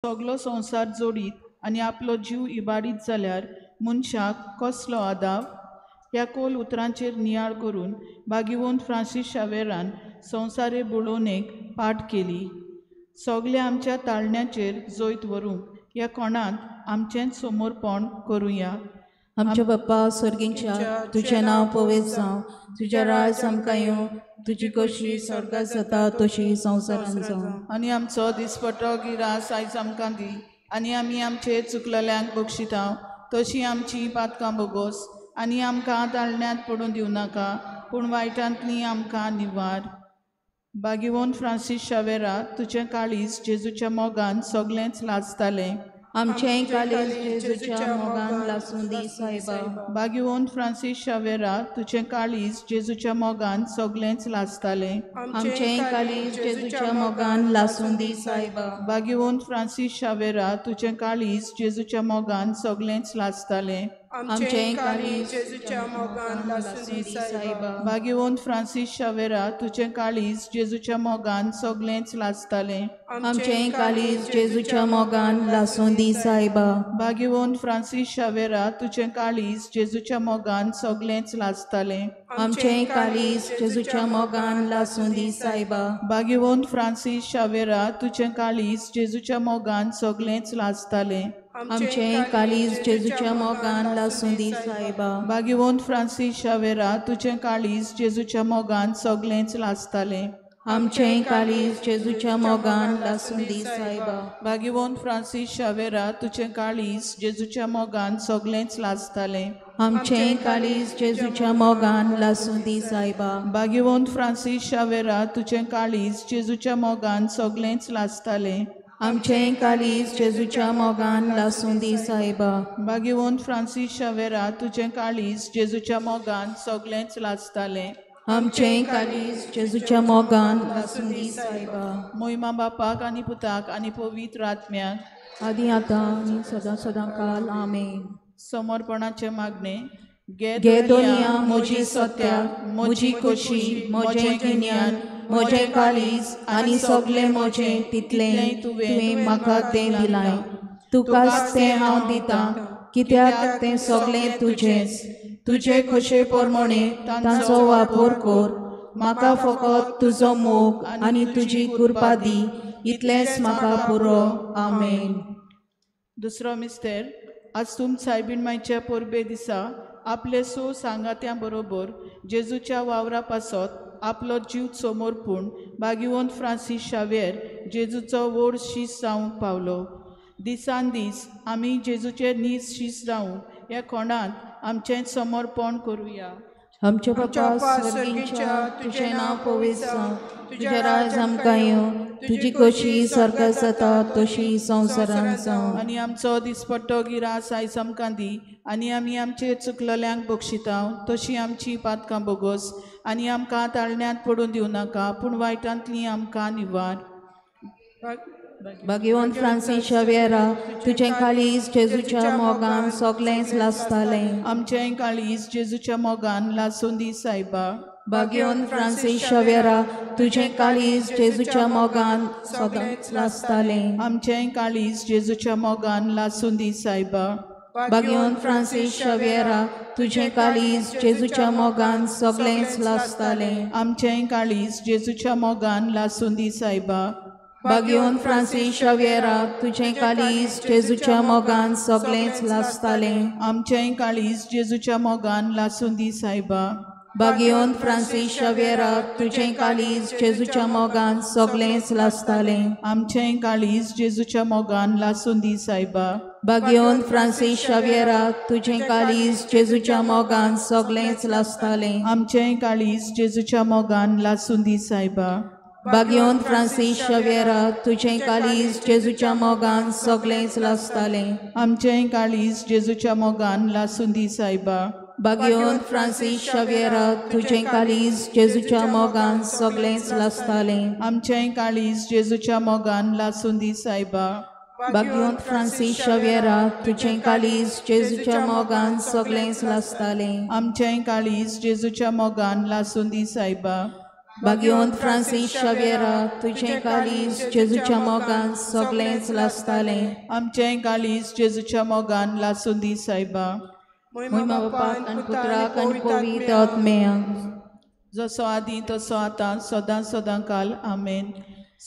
सगलो संसार जोडीत आनी आपलो जीव इबाडीत जाल्यार मनशाक कसलो आदाव. ह्या कोल उतरांचेर नियाळ करून बागिवोन फ्रांसीस शावेरान संवसारे बुडोवणेक पाट केली. सगल्या आमच्या ताळण्याचेर जोयत व्हरूंक ह्या कोणांत आमचेंच समोरपण करुया. आमच्या बाप्पा स्वर्गींच्या तुझें नांव पवित्र जावं, तुझें राज आमकां येवं, तुजी कशी स्वर्गात जाता तशी संवसारांत जावं. आनी आमचो दिसपट्टो गिरास आयज आमकां दी, आनी आमी आमचे चुकलेल्यांक बक्षिता तशी आमची पातकां बोगोस, आनी आमकां ताळण्यांत पडून दिवं नाका, पूण वायटांतली आमकां निवार. बागिवोन फ्रांसीस शावेरा, तुजें काळीज जेजूच्या मोगान सगळेंच लाजतालें. आमचें काळीज जेजूच्या मोगान लासून दी सायबा. बागिवोन फ्रांसीस शावेरा, तुजें काळीज जेजूच्या मोगान सगळेंच लाजतालें. आमचें काळीज जेजूच्या मोगान लासून दी सायबा. बागिवोन फ्रांसीस शावेरा, तुजें काळीज जेजूच्या मोगान सगळेंच लाजतालें. आमचें काळीज जेजूच्या मोगान लासून दी सायबा. बागिवोन फ्रांसीस शावेरा, तुजें काळीज जेजूच्या मोगान सगळेंच लाजतालें. आमचें काळीज जेजूच्या मोगान लासून दी सायबा. बागिवोन फ्रांसीस शावेरा, तुजें काळीज जेजूच्या मोगान सगळेंच लाजतालें. आमचें काळीज जेजूच्या मोगान लासून दी सायबा. बागिवोन फ्रांसीस शावेरा, तुजें काळीज जेजूच्या मोगान सगळेंच लाजतालें. आमचें काळीज जेजूच्या मोगान लासून दी सायबा. बागिवोन फ्रांसीस शावेरा, तुजें काळीज जेजूच्या मोगान सगळेंच लाजतालें. आमचें काळीज जेजूच्या मोगान लासून दी सायबा. बागिवोन फ्रांसीस शावेरा, तुजें काळीज जेजूच्या मोगान सगळेंच लाजतालें. आमचें काळीज जेजूच्या मोगान लासून दी सायबा. बागिवोन फ्रांसीस शावेरा, तुजें काळीज जेजूच्या मोगान सगळेंच लाजतालें. आमचें काळीज जेजूच्या मोगान लासून दी सायबा. बागिवोन फ्रांसीस शावेरा, तुजें काळीज जेजूच्या मोगान सगळेंच लाजतालें. आमचें काळीज जेजूच्या मोगान लासून दी सायबा. मोहिमा बापाक आनी पुताक आनी पवित्र आत्म्याक, आदी आतां आनी सदां सदां काल आमेन. समर्पणाचे मागणे. घे दोनिया म्हजी सत्या, म्हजी खोशी, म्हजें गिन्यान, म्हजें काळीज आनी सगळें म्हजें तितलें तुवें म्हाका तें दिलाय. तुकाच तें हांव दितां, कित्याक तें सगळें तुजेंच. तुजे खोशे पोरमोणे तांचो वापर कर. म्हाका फकत तुजो मोग आनी तुजी कृपा दी, इतलेंच म्हाका पुरो. आमेन. दुसरो मिस्तेर. आज सायबीण मायच्या परबे दिसा आपले सांगात्यां बरोबर जेजूच्या वावरा पासत आपलो जीव समोरपूण बागिवोन फ्रांसीस शावेर जेजूचो व्हड शीस जावंक पावलो. दिसान दीस आमी जेजूचे नीज शीस जावं ह्या कोणांत आमचें समर्पण करुया. आमच्या बाप्पा स्वर्गींच्या तुजें नांव पवित्र जावं, तुजें राज आमकां येवं, तुजी कशी स्वर्गात जाता तशी संवसारांत जावं. आनी आमचो दिसपट्टो गिरास आयज आमकां दी, आनी आमी आमचे चुकलेल्यांक बक्षिता तशी आमची पातकां बोगोस, आनी आमकां ताळण्यांत पडून दिवं नाका, पूण वायटांतली आमकां निवार. बागिवोन फ्रांसीस शावेरा, तुजें काळीज जेजूच्या मोगान सगळेंच लाजतालें. आमचें काळीज जेजूच्या मोगान लासून दी सायबा. बागिवोन फ्रांसीस शावेरा, तुजें काळीज जेजूच्या मोगान सदांच लाजतालें. आमचें काळीज जेजूच्या मोगान लासून दी सायबा. बागिवोन फ्रांसीस शावेरा, तुजें काळीज जेजूच्या मोगान सगळेंच लाजतालें. आमचें काळीज जेजूच्या मोगान लासून दी सायबा. बागिवोन फ्रांसीस शावेरा, तुजें काळीज जेजूच्या मोगान सगळेंच लाजतालें. आमचें काळीज जेजूच्या मोगान लासून दी सायबा. बागिवोन फ्रांसीस शावेरा, तुजें काळीज जेजूच्या मोगान सगळेंच लाजतालें. आमचें काळीज जेजूच्या मोगान लासून दी सायबा. बागिवोन फ्रांसीस शावेरा, तुजें काळीज जेजूच्या मोगान सगळेंच लाजतालें. आमचें काळीज जेजूच्या मोगान लासून दी सायबा. बागिवोन फ्रांसीस शावेरा, तुजें काळीज जेजूच्या मोगान सगळेंच लाजतालें. आमचें काळीज जेजूच्या मोगान लासून दी सायबा. बागिवोन फ्रांसीस शावेरा, तुजें काळीज जेजूच्या मोगान सगळेंच लाजतालें. आमचें काळीज जेजूच्या मोगान लासून दी सायबा. बागिवोन फ्रांसीस शावेरा, तुजें काळीज जेजूच्या मोगान सगळेंच लाजतालें. आमचें काळीज जेजूच्या मोगान लासून दी सायबा. बागयोन फ्रांसीस शावेरा तुझे कालीस जेजूच्या मोगान सगळेंच लासताले आमचें काळीज जेजूच्या मोगान लासूं दी सायबा महिमा बापाक आनी पुत्राक आनी पवित्र आत्म्याक जसो आदी तसो आतां सदां सदां काल आमेन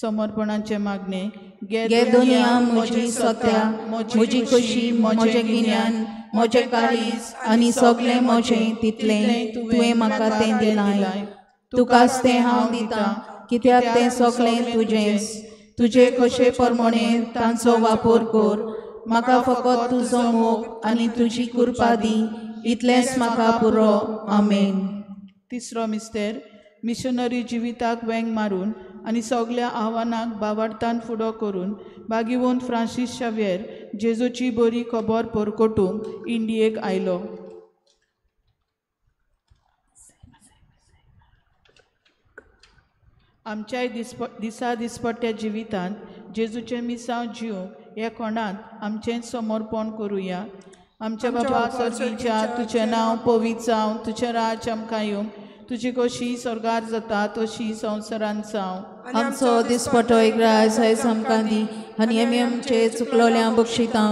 समर्पणाचे मागणे गे दुनिया म्हजी सत्या म्हजी खुशी म्हजें गिन्यान म्हजें काळीज आनी सगळें म्हजें तितलें तुवें म्हाका तें दिलाय तुकाच तें हांव दितां कित्याक तें सगळें तुजेंच तुजे कशे प्रमाणे तांचो वापर कर म्हाका फकत तुजो मोग आनी तुजी कृपा दी इतलेंच म्हाका पुरो आमेन तिसरो मिस्तेर मिशनरी जिविताक वेंग मारून आनी सगळ्या आव्हानाक बावार्थान फुडो करून बागीवोन फ्रांसीस शावेर जेजूची बरी खबर परकोटूंक इंडियेक आयलो आमच्या दिसा दिसपट्ट्या जिवितांत जेजूचें मिसांव जिवंक हे कोणांत आमचें समर्पण करुया आमच्या बाबा सर्गीच्या तुजें नांव पवित्र जावं तुजें राज आमकां येवंक तुजी कशी स्वर्गार जाता तशी संवसारांत जावं आमचो दिसपटो रायज आयज आमकां दी आनी आमी आमचे चुकलोल्यांक बक्षिता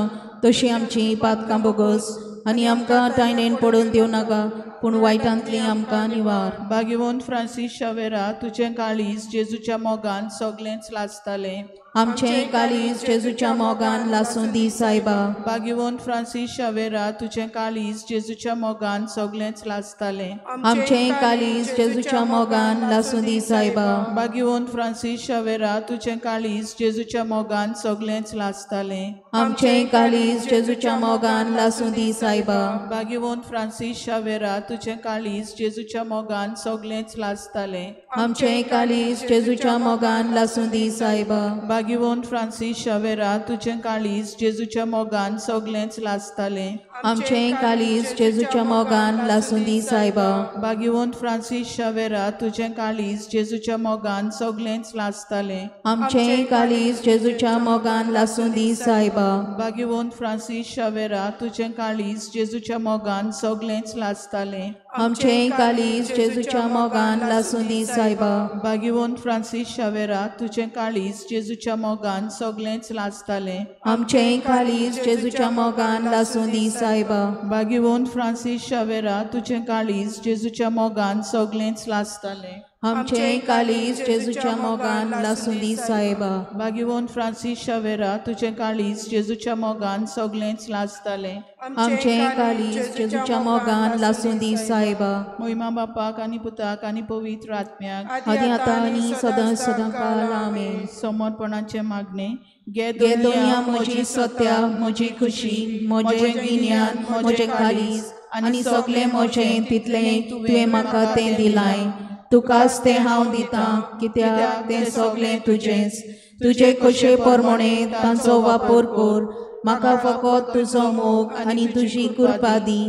तशी आमची पातकां बोगस आनी आमकां टायनेन पडून दिवं नाका पूण वायटांतली आमकां निवार बागीवोन फ्रांसीस शावेरा तुजें काळीज जेजूच्या मोगान सगळेंच लासतालें आमचें काळीज जेजूच्या मोगान लासूं दी सायबा बागीवोन फ्रांसीस शावेरा तुजें काळीज जेजूच्या मोगान सगळेंच लासतालें आमचें काळीज जेजूच्या मोगान लासूं दी सायबा बागीवोन फ्रांसीस शावेरा तुजें काळीज जेजूच्या मोगान सगळेंच लासतालें आमचें काळीज जेजूच्या मोगान लासूं दी सायबा बागीवोन फ्रांसीस शावेरा तुजें काळीज जेजूच्या मोगान सगळेंच लासतालें आमचें काळीज जेजूच्या मोगान लासूं दी सायबा बागीवोन फ्रांसीस शावेरा तुजें काळीज जेजूच्या मोगान सगळेंच लासतालें आमचें काळीज जेजूच्या मोगान लासूं दी सायबा बागीवोन फ्रांसीस शावेरा तुजें काळीज जेजूच्या मोगान सगळेंच लासतालें आमचें काळीज जेजूच्या मोगान लासूं दी सायबा बागीवोन फ्रांसीस शावेरा तुजें काळीज जेजूच्या मोगान सगळेंच लासतालें आमचें काळीज जेजूच्या मोगान लासूं दी सायबा बागीवोन फ्रांसीस शावेरा तुजें काळीज जेजूच्या मोगान सगळेंच लासतालें आमचें काळीज जेजूच्या मोगान लासूं दी सायबा बागीवोन फ्रांसीस शावेरा तुजें काळीज जेजूच्या मोगान सगळेंच लासतालें आमचें काळीज जेजूच्या मोगान लासूं दी सायबा बागीवोन फ्रांसीस शावेरा तुजें काळीज जेजूच्या मोगान सगळेंच लासतालें आमचें काळीज जेजूच्या मोगान लासूं दी सायबा महिमा बापाक आनी पुताक आनी पवित्र आत्म्याक आदी आतां आनी सदां सदां काल आमेन समर्पणाचे मागणे गे गे दुनिया म्हजी सत्या म्हजी खुशी म्हजें गिन्यान म्हजें काळीज आनी सगळें म्हजें तितलें तुवें म्हाका तें दिलाय तुकाच तें हांव दितां कित्याक तें सगळें तुजेंच तुजे कशे प्रमाणे तांचो वापर कर म्हाका फकत तुजो मोग आनी तुजी कृपा दी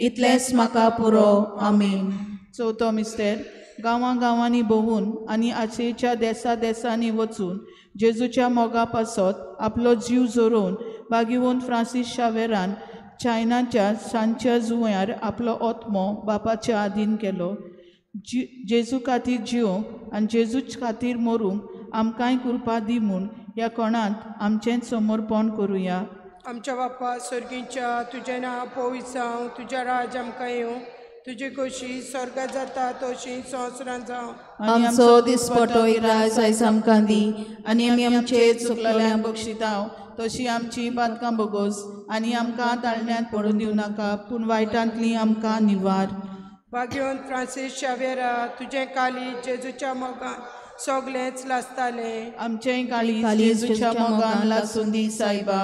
इतलेंच म्हाका पुरो आमेन चवथो मिस्तेर गांवांनी भोंवून आनी आशेच्या देसांनी वचून जेजूच्या मोगा पासत आपलो जीव जोरोवन बागीवोन फ्रांसीस शावेरान चायनाच्या सांच्या जुंव्यार आपलो ओत्मो बापाच्या आदीन केलो जेजू खातीर जिवंक आनी जेजूच खातीर मरूंक आमकांय कृपा दी म्हूण ह्या कोणांत आमचें समर्पण करुया आमच्या बापा सर्गीच्या तुजें नांव पवित्र जावं तुजें राज आमकां येवं तुजी कशी स्वर्गांत जाता तशी संवसारांत जावं आमचो दिसपटो रायज आयज आमकां दी आनी आमी आमचे चुकलोल्यांक बक्षितांव तशी आमची पातकां बोगोस आनी आमकां ताळण्यांत पडून दिवं नाका पूण वायटांतली आमकां निवार बागीवन फ्रांसीस शावेरा तुजें काळीज जेजूच्या मोगान सगळेंच लासतालें आमचें काळीज जेजूच्या मोगान लासूं दी सायबा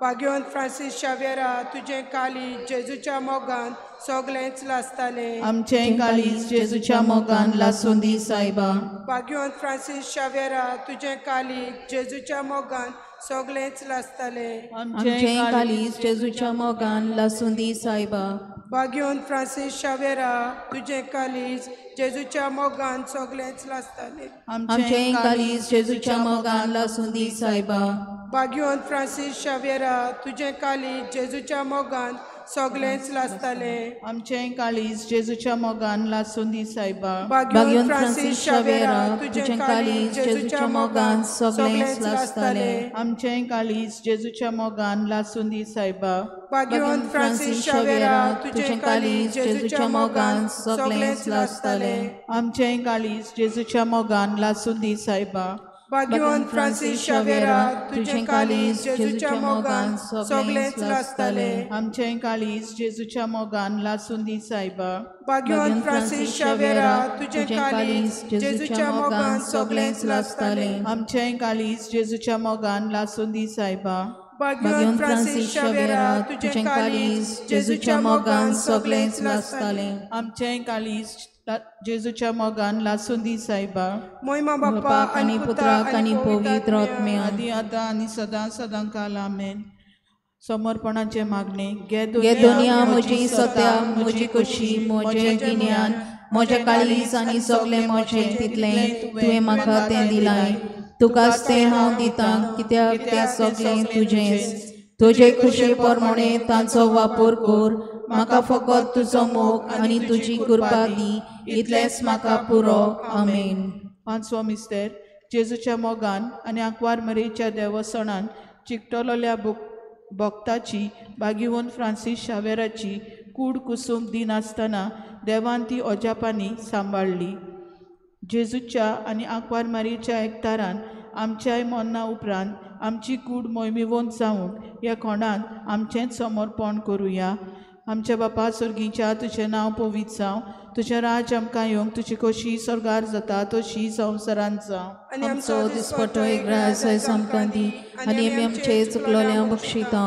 बागीवन फ्रांसीस शावेरा तुजें काळीज जेजूच्या मोगान सगळेंच लासतालें आमचें काळीज जेजूच्या मोगान लासूं दी सायबा बागीवन फ्रांसीस शावेरा तुजें काळीज जेजूच्या मोगान सगळेंच लासतालें आमचें काळीज जेजूच्या मोगान लासूं दी सायबा बागीवन फ्रांसीस शावेरा तुजें काळीज जेजूच्या मोगान सगळेंच लासतालें आमचें काळीज जेजूच्या मोगान लासूं दी सायबा बागीवन फ्रांसीस शावेरा तुजें काळीज जेजूच्या मोगान सगळेंच लासताले आमचें काळीज जेजूच्या मोगान लासून दी सायबा भाग्यवान फ्रांसीस शावेरा तुझें काळीज जेजूच्या मोगान सगळेंच लासताले आमचें काळीज जेजूच्या मोगान लासून दी सायबा भाग्यवान फ्रांसीस शावेरा तुझें काळीज जेजूच्या मोगान सगळेंच लासताले आमचें काळीज जेजूच्या मोगान लासून दी सायबा भाग्यवान फ्रांसीस शावेरा तुझें काळीज जेजूच्या मोगान सगळेंच लासताले आमचें काळीज जेजूच्या मोगान लासून दी सायबा भाग्यवान फ्रांसीस शावेरा तुझें काळीज जेजूच्या मोगान सगळेंच लासताले आमचें काळीज जेजूच्या मोगान लासून दी सायबा भाग्यवान फ्रांसीस शावेरा तुझें काळीज जेजूच्या मोगान सगळेंच लासताले आमचें काळीज जेजूच्या मोगान लासून दी सायबा मोहिमा बाप्पा आनी पुत्राक आनी पवित्र आत्म्या आदी आतां आनी सदां सदां काल आमेन समर्पणाचे मागणे गे दुनिया म्हजी सत्या म्हजी कशी म्हजें गिन्यान म्हजें काळीज आनी सगळें म्हजें तितलें तुवें म्हाका तें दिलाय तुकाच तें हांव दितां कित्याक तें सगळें तुजेंच तुजे खुशे प्रमाणे तांचो वापर कर म्हाका फकत तुजो मोग आनी तुजी कृपा दी इतलेंच म्हाका पुरो आमेन पांचवो मिस्तेर जेजूच्या मोगान आनी आंकवार मरेच्या देवसणान चिकटलोल्या भक्ताची भाग्यवान फ्रांसीस शावेराची कूड कुसूम दिनासतना देवान ती ओजापांनी सांबाळली जेजूच्या आनी आंकवार मारीच्या एकतारान आमच्याय मरना उपरांत आमची कूड मोहिमेवंत जावन ह्या कोणान आमचेंच समर्पण करुया आमच्या बापा सुर्गीच्या तुजें नांव पवित्र जावं तुजें राज आमकां येवंक तुजी कशी स्वर्गार जाता तशी संवसारांत जावं आमचो दिसपट्टो एक राज आमकां दी आनी आमी आमचे चुकलोल्यांक बक्षिता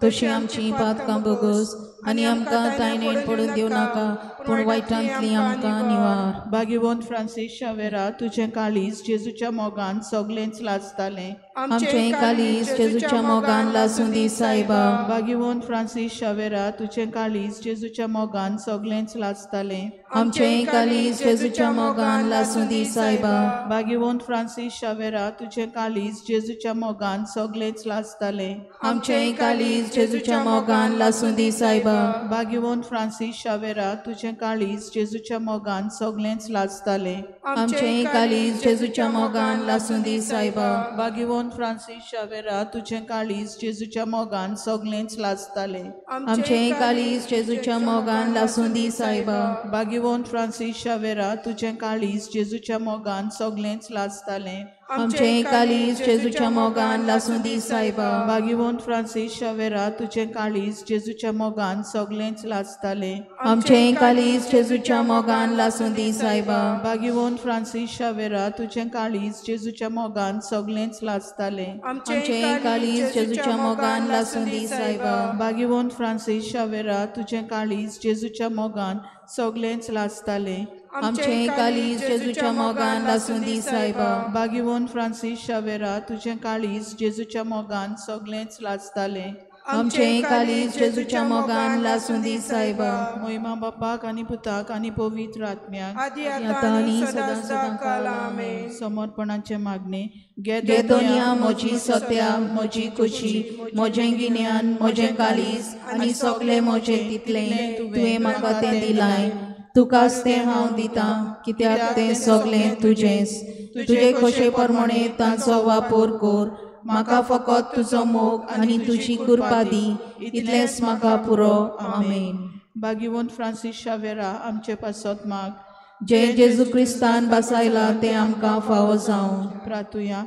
तशी आमची पातकां बोगस आनी आमकां तायणेन पडून दिवं नाका पूण वायटांतली आमकां निवार भाग्यवान फ्रांसीस शावेरा तुजें काळीज जेजूच्या मोगान सगळेंच लासतालें आमचें काळीज जेजूच्या मोगान लासून दी सायबा भाग्यवान फ्रांसीस शावेरा तुजें काळीज जेजूच्या मोगान सगळेंच लासतालें आमचें काळीज जेजूच्या मोगान लासून दी सायबा भाग्यवान फ्रांसीस शावेरा तुजें काळीज जेजूच्या मोगान सगळेंच लासतालें आमचें काळीज जेजूच्या मोगान लासून दी सायबा भाग्यवान फ्रांसीस शावेरा तुजें काळीज जेजूच्या मोगान सगळेंच लासतालें आमचें काळीज जेजूच्या मोगान लासून दी सायबा भाग्यवान फ्रांसीस शावेरा तुजें काळीज जेजूच्या मोगान सगळेंच लासतालें आमचें काळीज जेजूच्या मोगान लासून दी सायबा भाग्यवान फ्रांसीस शावेरा तुजें काळीज जेजूच्या मोगान सगळेंच लासतालें आमचें काळीज जेजूच्या मोगान लासून दी सायबा भाग्यवान फ्रांसीस शावेरा तुजें काळीज जेजूच्या मोगान सगळेंच लासतालें आमचें काळीज जेजूच्या मोगान लासून दी सायबा भाग्यवान फ्रांसीस शावेरा तुजें काळीज जेजूच्या मोगान सगळेंच लासतालें आमचें काळीज जेजूच्या मोगान लासून दी सायबा भाग्यवान फ्रांसीस शावेरा तुजें काळीज जेजूच्या मोगान सगळेंच लासतालें आमचें काळीज जेजूच्या मोगान लासून दी सायबा भाग्यवान फ्रांसीस शावेरा तुजें काळीज जेजूच्या मोगान सगळेंच लासतालें आमचें काळीज जेजूच्या मोगान लासून दी सायबा मोहिमा बापाक आनी पुताक आनी पवित्र आत्म्याक आदी आतां आनी सदां सदां काल आमेन समर्पणाचे मागणे गे दुनिया म्हजी सत्या म्हजी खुशी म्हजें गिन्यान म्हजें काळीज आनी सगळें म्हजें तितलें तुवें म्हाका तें दिलाय तुकाच तें हांव दितां कित्याक तें सगळें तुजेंच तुजे कशे प्रमाणे तांचो वापर कर म्हाका फकत तुजो मोग आनी तुजी कृपा दी इतलेंच म्हाका पुरो आमेन भाग्यवान फ्रांसीस शावेरा आमचे पासत माग जे जेजू क्रिस्तान बसायला तें आमकां फावो जावं प्रार्थुया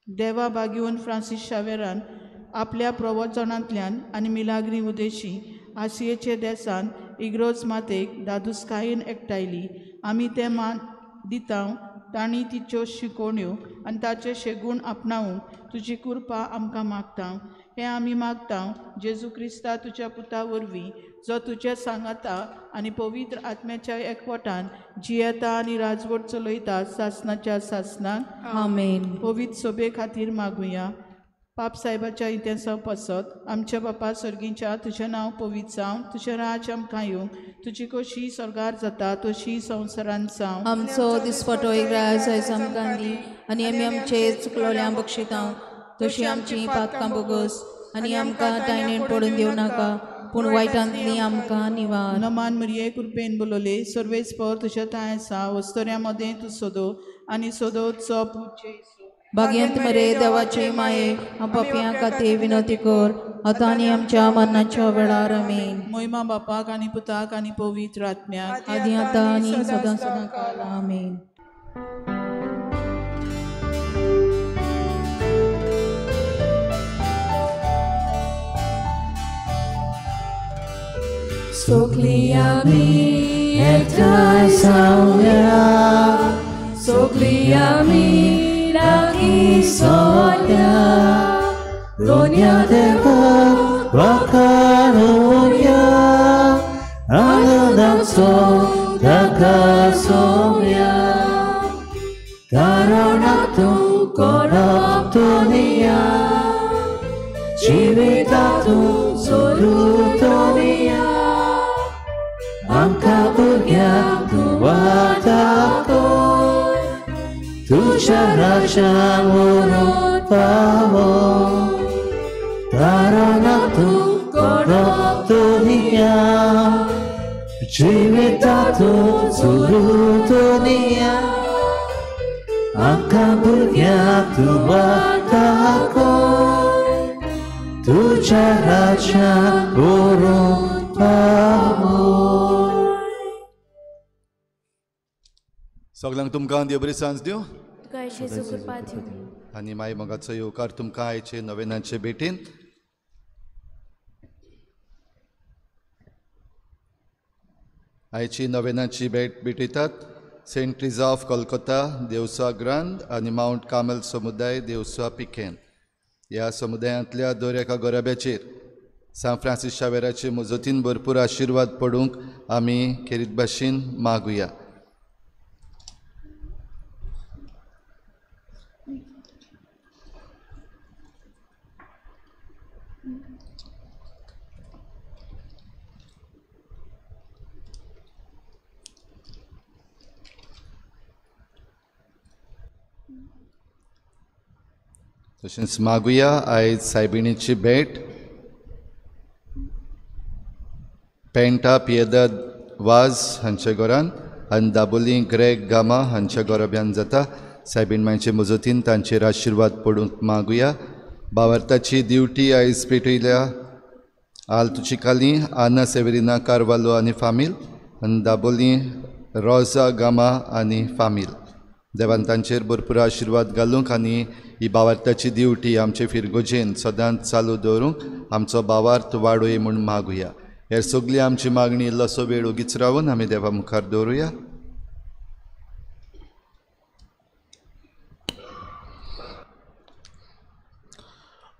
देवा भाग्यवान फ्रांसीस शावेरान आपल्या प्रवचनांतल्यान आनी मिलाग्री उदेशी आसियेचे देसान इग्रोज मातेक दादूसकायेन एकठायली आमी तें मान दिता तांणी तिच्यो शिकोवण्यो आनी ताचे शेगूण आपणावंक तुजी कृपा आमकां मागता हें आमी मागता जेजू क्रिस्ता तुज्या पुता वरवीं जो तुज्या सांगाता आनी पवित्र आत्म्याच्या एकवटान जियेता आनी राजवट चलयता सासणाच्या सासणाक आमेन पवित्र सोबे खातीर मागुया पाप साहेबाच्या इतिहासा पसत आमच्या बापा सर्गीच्या तुजें नांव पवित्र जावं तुजें राज आमकां येवंक तुजी कशी स्वर्गार जाता तशी संवसारांत जावं आमचो दिसपटो एक राज आयज आमकां दी आनी आमी आमचे चुकलोल्यांक बक्षिता तशी आमची पातकां बोगस आनी आमकां तायनेन पडून दिवं नाका पूण वायटांतली आमकां निवार. नमान मरिये कृपेन बोलोले सर्वेस पर तुझ्या ताय आसा वस्तोऱ्यामध्ये तू सोदो आनी सोदोचो पूजे भाग्यंत मरे देवाचे माये आपापया खातीर विनंती कर आतां आनी आमच्या मरणाच्या वेळार आमेन. मोहिमा बापाक आनी पुताक आनी पवित्र आत्म्याक आदी आतां आनी सदां सदां काळ आमेन. Sogli ami ektai sauya, sogli ami lagi soya, dunia deva wakaroya, alam so dakasomya, karena tu korab dunia, jivitatu seluruh dunia. Angka bergiat wataku tujuh raja menurut pawo karena tu korab dunia jivitatu seluruh dunia angka bergiat wataku tujuh raja menurut pawo. सगळ्यांक तुमकां देव बरी सांज दिवं तुका येशूची कृपा दिवं. आनी my मोगाचो येवकार तुमकां आयचे नवेनाचे भेटीन आयची नवेनाची भेट भेटयतात सेंट ट्रिजा ऑफ कोलकाता देवसा ग्रांद आनी माउंट कामेल समुदाय देवसा पिकेन ह्या समुदायांतल्या दोऱ्याका गोराब्याचेर सान फ्रांसीस शावेराचे मुजतीन भरपूर आशिर्वाद पडूंक आमी खेरीत भाशेन मागुया. तशेंच मागुया आयज सायबिणीची भेट पेंटा पियेदाद वाज हांच्या घरान आनी दाबोली ग्रेग गामा हांच्या गोरब्यान जाता. सायबीण मांयचे मजतीन तांचेर आशिर्वाद पडूंक मागुया. बावार्थाची दिवटी आयज पेटयल्या आल्तुची काली आना सेवेरिना कार्वालो आनी फामील आनी दाबोली रोजा गामा आनी फामील. देवान तांचेर भरपूर आशिर्वाद घालूंक आनी ही बावार्थाची दिवटी आमचे फिरगोजेन सदांच चालू दवरूंक आमचो बावार्थ वाडोय म्हूण मागुया. हेर सगळी आमची मागणी इल्लोसो वेळ ओगीच रावन आमी देवा मुखार दवरुया.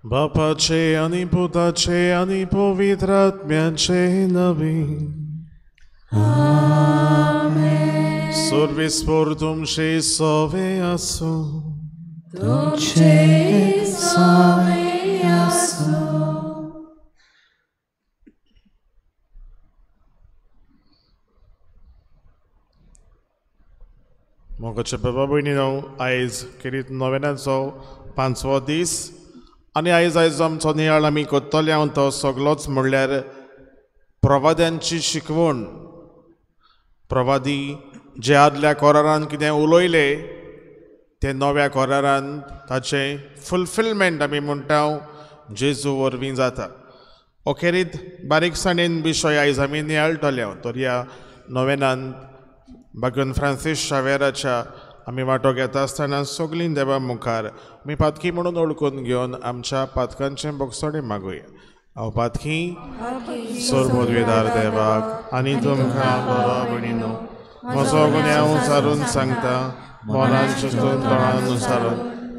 बापाचे आनी पुताचे आनी पवित्र आत्म्याचे नवी सर्वेस्पर तुमचे सवे आसो तुमचे सवे आसो. मोगाचे बाबा भयणीनो आयज किरीत नोवेनाचो 5वो दीस आनी आयज आमचो नियाळ आमी कोत्तले हांव तो सगळोच म्हणल्यार प्रवाद्यांची शिकवण. प्रवादी जे आदल्या कोरारान कितें उलयले ते नव्या कोरारान ताचें फुलफिलमेंट आमी म्हणटा जेजू वरवीं जाता. अखेरीत बारीकसाणेन विशय आयज आमी नियाळटले तर ह्या नोवेनान भगवान फ्रांसीस शावेराच्या आमी वांटो घेता आसतना सगळीं देवा मुखार आमी पातकी म्हणून ओळखून घेवन आमच्या पातकांचें बोगसोडें मागुया. हांव पातकी सोरमोदवेदार देवाक आनी तुमकां बाबा भयणीनो म्हजो गुन्यांव उसारून सांगता मोलान चिंतून तोंडान उसारून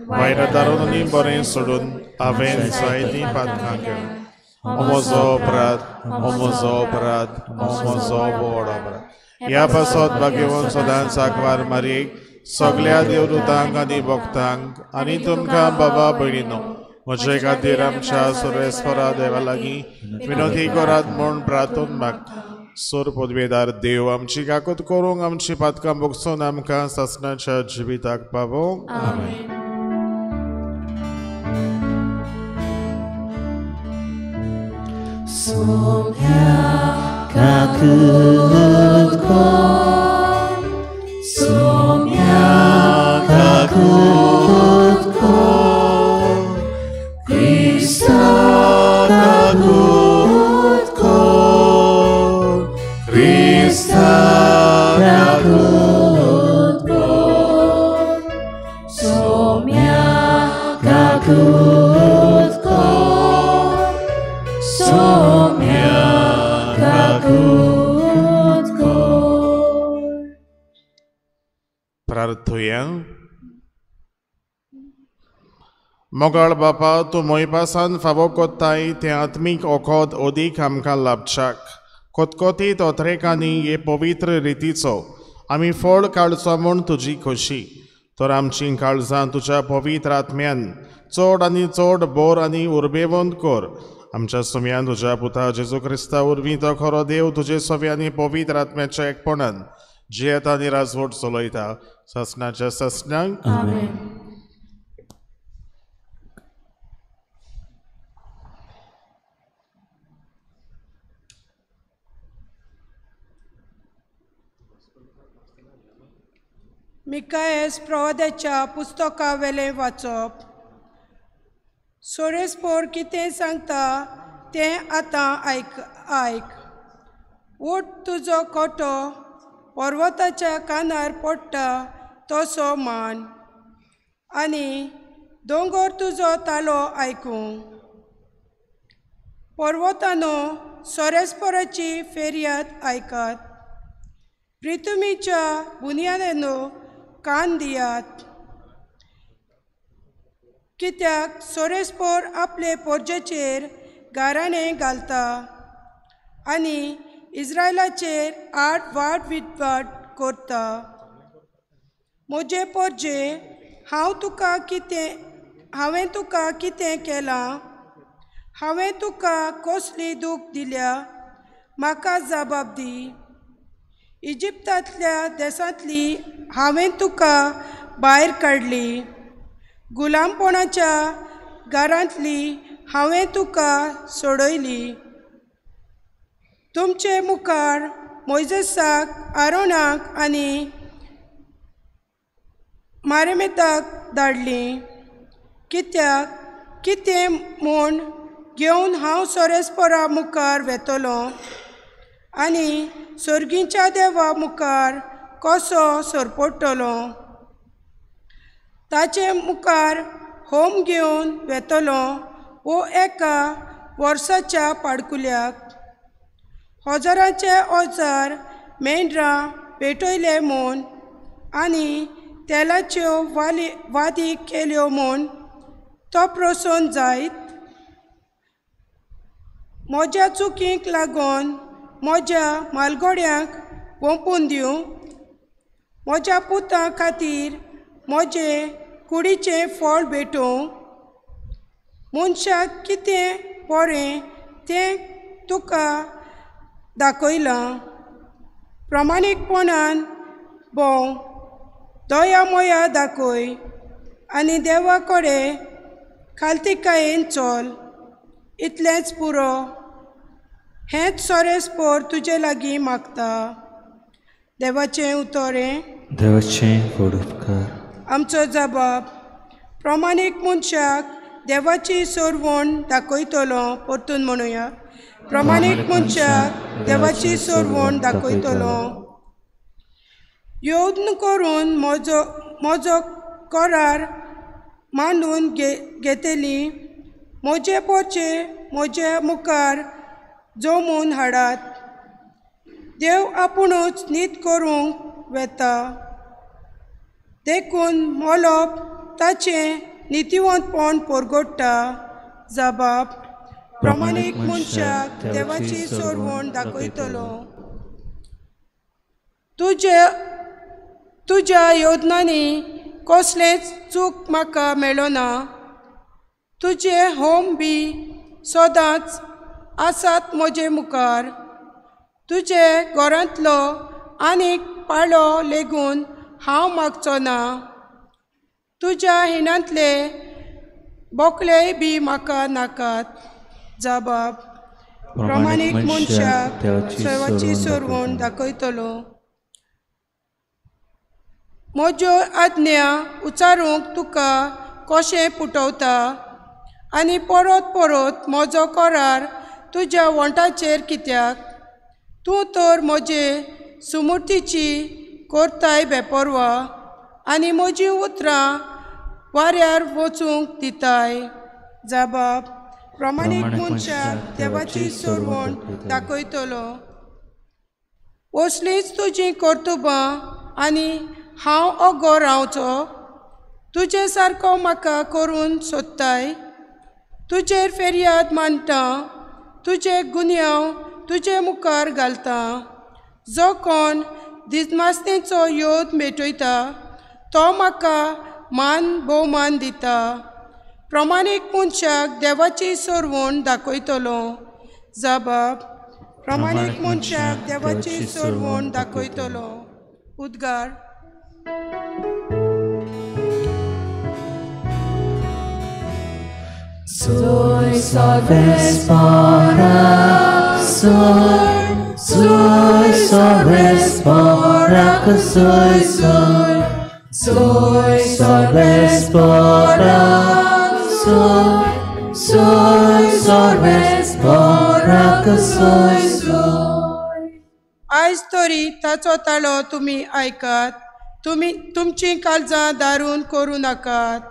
वायट दारून आनी बरें सोडून हांवें जायतीं पातकां केलीं. हो म्हजो अपराध व्हड अपराध. ह्या पासत भाग्यवान सदांच आंकवार मारयेक सगळ्या देवदूतांक आनी भक्तांक आनी तुमकां बाबा भयणीनो म्हजे खातीर आमच्या सर्वेस्परा देवा लागीं विनंती करात म्हूण प्रार्थून मागता. सोर पदवेदार देव आमची काकूत करूंक आमची पातकां भोगसून आमकां सासणाच्या जिविताक पावोवंक. प्रार्थुया. मोगाळ बापा, तूं मोयपासान फावो कोत्ताय तें आत्मीक ओखोद ओदीक आमकां लाभशाक. कोतकोतीत ओतरेकांनी हे पवित्र रितीचो आमी फळ काडचो म्हूण तुजी खोशी. तर आमचीं काळजां तुज्या पवित्र आत्म्यान चड आनी चड बोर आनी उर्बेवंत कर. आमच्या सुमयान तुज्या पुता जेजू क्रिस्ता उर्वी तो खरो देव तुजे सोव्यांनी पवित्र आत्म्याच्या एकपणान जियेता आनी राजवट चलयता ससनाच्या ससनांक. मिकायस प्रवाद्याच्या पुस्तका वेलें वाचप. सोरेस्पोर कितें सांगता तें आतां आयक. उठ, तुजो खोटो पर्वताच्या कानार पडटा तसो मान, आनी दोंगर तुजो तालो आयकूं. पर्वतानो, सोरेस्पोराची फेर्याद आयकात. पृथ्वीच्या बुनयादेनो कान दियात. कित्याक सोरेस्पोर आपले पोरजेचेर गाराणें घालता आनी इस्रायलाचेर वाड विटवाट करता. म्हजे पोरजे, हांवें तुका कितें केलां? हांवें तुका कसली दूख दिल्या? म्हाका जबाब दी. इजिप्तांतल्या देशांतली हांवें तुका भायर काडली. गुलामपणाच्या घरांतली हांवें तुका सोडयली. तुमचे मुखार मोइसेसाक, आरोनाक आनी मारेमेताक धाडली. कित्याक कितें म्हूण घेवन हांव सोरेस्पोरा मुखार वेतलो आनी सर्गीच्या देवा मुखार कसो सरपडटलो. ताचे मुखार होम घेवन वेतलो वो एका वर्साच्या पाडकुल्याक. हजारांचे हजार मेंढरां पेटयले म्हूण आनी तेलाच्यो वादी केल्यो म्हूण तो प्रसन्न जायत. म्हज्या चुकींक लागून म्हज्या मालगोड्यांक वोंपून दिवं. म्हज्या पुतां खातीर म्हजे कुडीचें फळ भेटोवं. मनशाक कितें बरें तें तुका दाखयलां. प्रामाणीकपणान भोंव, दया मोया दाखय आनी देवा कडेन खालतिकायेन चल. इतलेंच पुरो. हेंच सोरेस्पोर तुजे लागीं मागता. देवाचें उतोरें. देवाचें व्हड उपकार. आमचो जबाब. प्रामाणीक मनशाक देवाची सोरवण दाखयतलो. परतून म्हणुया. प्रामाणीक मनशाक देवाची सोरवण दाखयतलो. योद्न करून म्हजो करार मानून घेतली. म्हजे पोरचे म्हजे मुखार जमून हाडात. देव आपुणूच नीत करूंक वेता. देखून मोलोप ताचें नितिवंतपण परगडटा. जबाब. प्रामाणीक मनशाक देवाची सोरवण दाखयतलो. तुज्या योजनांनी कसलेंच चूक म्हाका मेळ्ळो ना. तुजे होम बी सदांच आसात म्हजे मुखार. तुजे घरांतलो आनीक पाळो लेगून हांव मागचो ना. तुज्या हिणांतले बोकलेय बी म्हाका नाकात. जबाब. प्रमाणीक मनशाक देवाची सेवाची सोडवण सोडवण दाखयतलो. म्हज्यो आज्ञा उचारूंक तुका कशें पुटवता आनी परत परत म्हजो करार तुज्या वंटाचेर कित्याक? तूं तर म्हजे सुमृतीची कोरताय बेपरवा आनी म्हजीं उतरां वाऱ्यार वचूंक दिताय. जबाब: प्रमाणीक मनशाक देवाची सोडवण दाखयतलो. असलींच तुजीं कर्तुबां आनी हांव ओगो रावचो. तुजे सारको म्हाका करून सोदताय. तुजेर फेरयाद मांडटा, तुजे गुन्यांव तुजे मुखार घालता. जो कोण दिसनासतेचो योद भेटयता तो म्हाका मान भोवमान दिता. प्रमाणीक मनशाक देवाची सोडवण दाखयतलो. जबाब: प्रमाणीक मनशाक देवाची सोडवण दाखयतलो. उद्गार. Soy salves para, soy salves para que soy salves para, soy salves para que soy. आयज तरी ताचो ताळो तुमी आयकात. तुमचीं काळजां दारून करूं नाकात.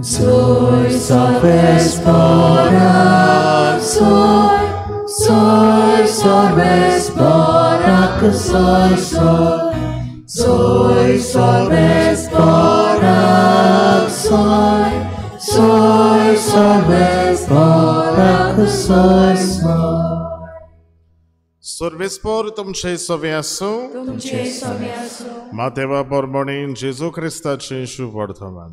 Soy salves para, soy salves para que soy salves para, soy salves para que soy. Serwispor तुमचे सवे आसूं. तुमचे सवे आसूं. मातेवा पोरबोणी जेजू ख्रिस्ताचें शुभ वर्तमान.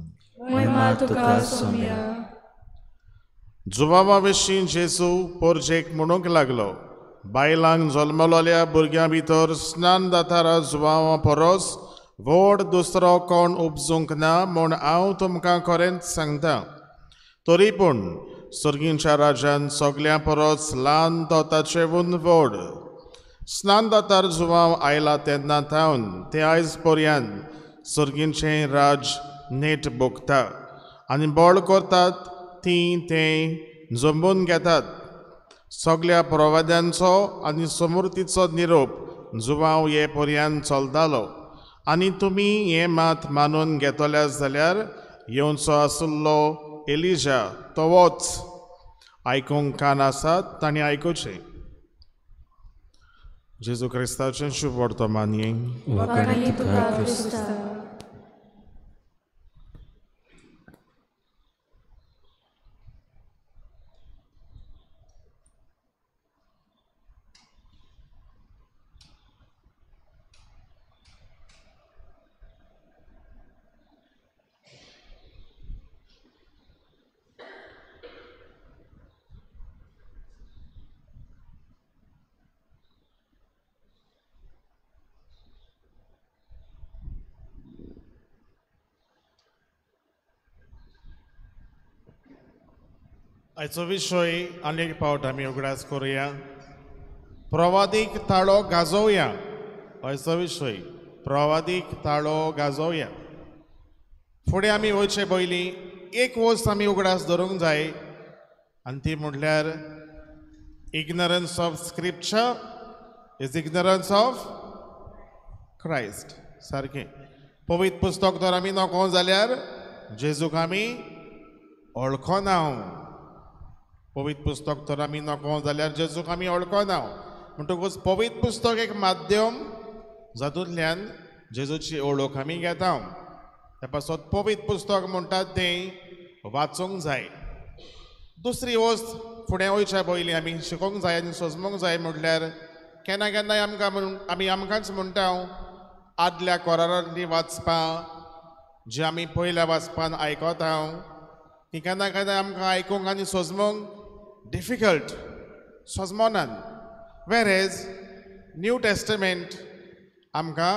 महिमा तुका सोम्या. जुवावा विशीं जेजू पोरजेक म्हणूंक लागलो, बायलांक जल्मलोल्या भुरग्यां भितर स्नान जातारा जुवावा परस व्हड दुसरो कोण उपजूंक ना म्हूण हांव तुमकां खरेंच सांगता. तरी पूण सर्गींच्या राज्यान सगळ्यां परस ल्हान तो ताचेहून व्हड. स्नान जातार जुवांव आयला तेन्ना थावन ते आयज पर्यंत सर्गींचें राज नेट भोगता आनी बळ करतात तीं तें जमून घेतात. सगळ्या प्रवाद्यांचो आनी समृद्धीचो निरोप जुवांव हे पर्यंत चलतालो आनी तुमी हें मात मानून घेतल्यात जाल्यार येवचो आसुल्लो एलिजा तोच. आयकूंक कान आसात तांणी आयकुचें. जेजू क्रिस्ताचें शुभ वर्तमान यें. वखाणी तुका क्रिस्ता. आयचो विशय आनीक फावट आमी उगडास करुया. प्रवादीक ताळो गाजोवया. आयचो विशय प्रवादीक ताळो गाजोवया. फुडें आमी वयचे पयलीं एक वस्त आमी उगडास धरूंक जाय आनी ती म्हणल्यार ignorance of scripture is ignorance of Christ. सारकें. पवित्र पुस्तक तर आमी नोको जाल्यार जेजूक आमी वळखोना. पवित्र पुस्तक तर आमी नोको जाल्यार जेजूक आमी वळखोना. म्हणटकूच पवित्र पुस्तक एक माध्यम जातूंतल्यान जेजूची ओळख आमी घेता. त्या पासत पवित्र पुस्तक म्हणटात तें वाचूंक जाय. दुसरी वस्त फुडें वयच्या पयलीं आमी शिकोवंक जाय आनी सजमूंक जाय म्हणल्यार केन्ना केन्नाय आमी आमकांच म्हणटा आदल्या कोरारांतलीं वाचपां जी आमी पयल्या वाचपान आयकता ती केन्ना केन्नाय आमकां आयकूंक आनी सजमूंक डिफिकल्ट सजमोनान. वेरेज न्यू टेस्टमेंट आमकां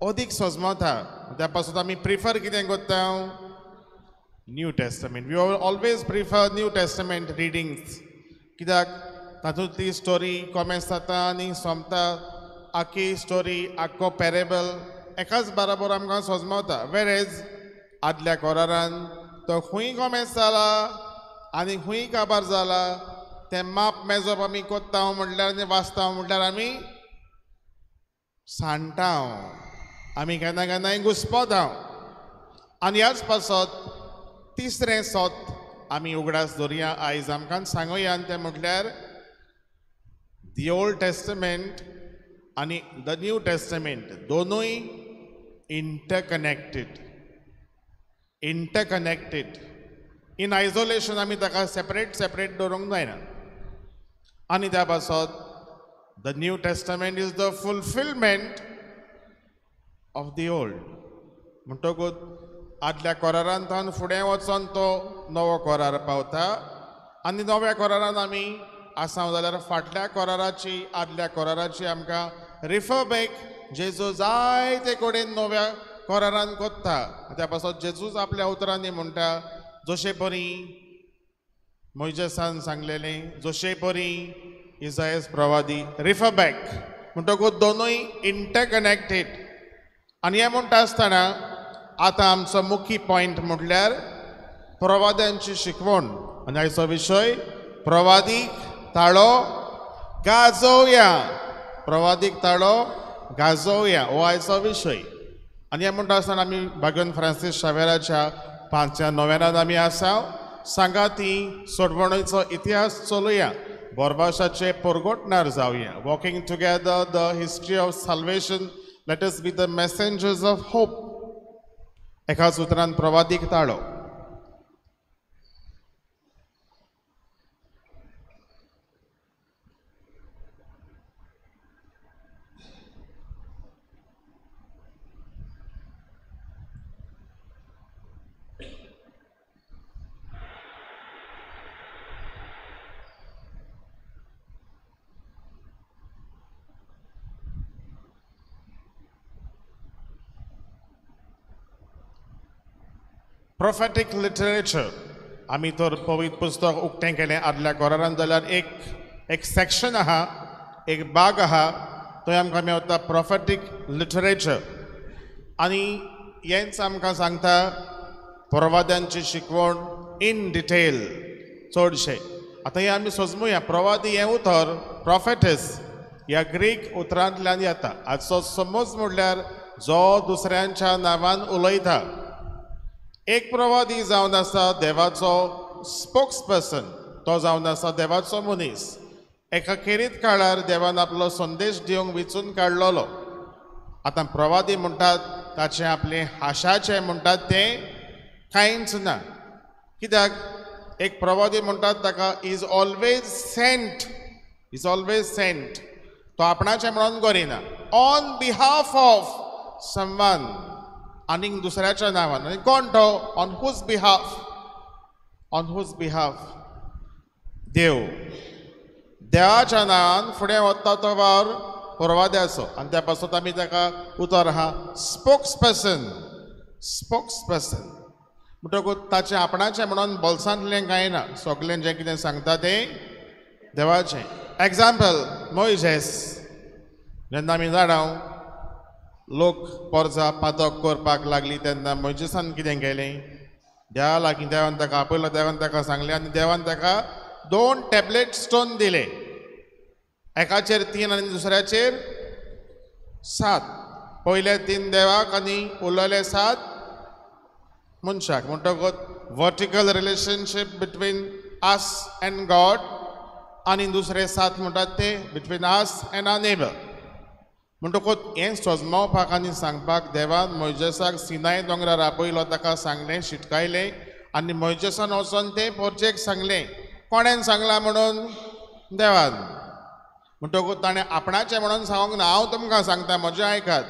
अदीक सजमता. त्या पासून आमी प्रिफर कितें करता New Testament. We always prefer New Testament readings. कित्याक तातूंतली स्टोरी कॉमेंट्स जाता आनी सोंपता आख्खी स्टोरी आख्खो पॅरेबल एकाच बराबर आमकां सोजमावता. वेरेज आदल्या कोरारान तो खूंय कॉमेंट्स जाला आनी खूंय काबार जाला तें माप मेजप आमी कोत्ता म्हटल्यार आनी वाचता म्हटल्यार आमी सांडटा आमी केन्ना केन्नाय घुस्पता. आनी ह्याच पासत तिसरें सोत आमी उगडास दवरया आयज आमकां सांगुया आनी तें म्हटल्यार दी ओल्ड टेस्टमेंट आनी द न्यू टेस्टमेंट दोनूय इंटरकनेक्टेड इन आयसोलेशन आमी ताका सेपरेट दवरूंक जायना. आनी त्या पासत the new testament is the fulfilment of the old म्हणटकूच आदल्या कोरारांतल्यान फुडें वचोन तो नवो कोरार पावता आनी नव्या कोरारान आमी आसां जाल्यार फाटल्या कोराराची आदल्या कोराराची आमकां रिफर बॅक जेजू जायते कडेन नव्या कोरारान कोत्ता. त्या पासत जेजूच आपल्या उतरांनी म्हणटा जशे परी मोइजेसान सांगलेलें जशे परी इसायास प्रवादी रिफर बॅक म्हणटकूच दोनूय इंटरकनेक्टेड. आनी हें म्हणटा आसतना आतां आमचो मुख्य पॉयंट म्हटल्यार प्रवाद्यांची शिकवण आनी आयचो विशय प्रवादीक ताळो गाजोवया. प्रवादीक ताळो गाजोवया हो आयचो विशय. आनी हें म्हणटा आसतना आमी भाग्यवन फ्रांसीस शावेराच्या 509 आमी आसा. सांगाती सोडवणेचो इतिहास चलुया. बोरबाशाचे परगोटणार जावया. Walking together the history of salvation. Let us be the messengers of hope. एकाच उतरान प्रवादीक ताळो. Prophetic literature. आमी तर पवित्र पुस्तक उक्तें केलें आदल्या कोरारान जाल्यार एक सेक्शन आहा एक भाग आहा थंय आमकां मेवता प्रॉफेटीक लिटरेचर. आनी हेंच आमकां सांगता प्रवाद्यांची शिकवण इन डिटेल चडशें. आतां हें आमी सोजमुया प्रवादी हें उतर प्रॉफेटस ह्या ग्रीक उतरांतल्यान येता. हाचो समज म्हणल्यार जो दुसऱ्यांच्या नांवान उलयता. एक प्रवादी जावन आसा देवाचो स्पोक्स पर्सन. तो जावन आसा देवाचो मनीस. एका खेरीत काळार देवान आपलो संदेश दिवंक वेचून काडलोलो. आतां प्रवादी म्हणटात ताचें आपलें आशाचें म्हणटात तें कांयच ना. कित्याक एक प्रवादी म्हणटात ताका इज ऑलवेज सेंट. तो आपणाचें म्हणून करिना. ऑन बिहाफ ऑफ समवन आनीक दुसऱ्याच्या नांवान. आनी कोण तो ऑन हूज बिहाफ देव. देवाच्या नांवान फुडें वता तो वार प्रवाद्याचो. आनी त्या पासत आमी ताका उतर आहा स्पोक्स पर्सन. म्हणटकूच ताचें आपणाचें म्हणून बोल्सांतलें कांय ना. सगलें जें कितें सांगता तें देवाचें. Example Moises. जेन्ना आमी जाणाव लोक पोरसां पातोक करपाक लागलीं तेन्ना मोइजेसान कितें केलें देवा लागीं देवान ताका आपयलो. देवान ताका सांगलें आनी देवान ताका 2 टॅबलेट स्टोन दिले. एकाचेर 3 आनी दुसऱ्याचेर 7. पयले 3 देवाक आनी उरलेले 7 मनशाक. म्हणटकूच vertical relationship between us and God आनी दुसरे 7 म्हणटात ते between us and our neighbour. म्हणटकूच हें सोजमावपाक आनी सांगपाक देवान मोइजेसाक सिनाय दोंगरार आपयलो. ताका सांगलें शिटकायलें आनी मोइजेसान वचोन तें पोरचेक सांगलें. कोणें सांगलां म्हणून देवान. म्हणटकूच ताणें आपणाचें म्हणून सांगूंक ना. हांव तुमकां सांगता म्हजें आयकात.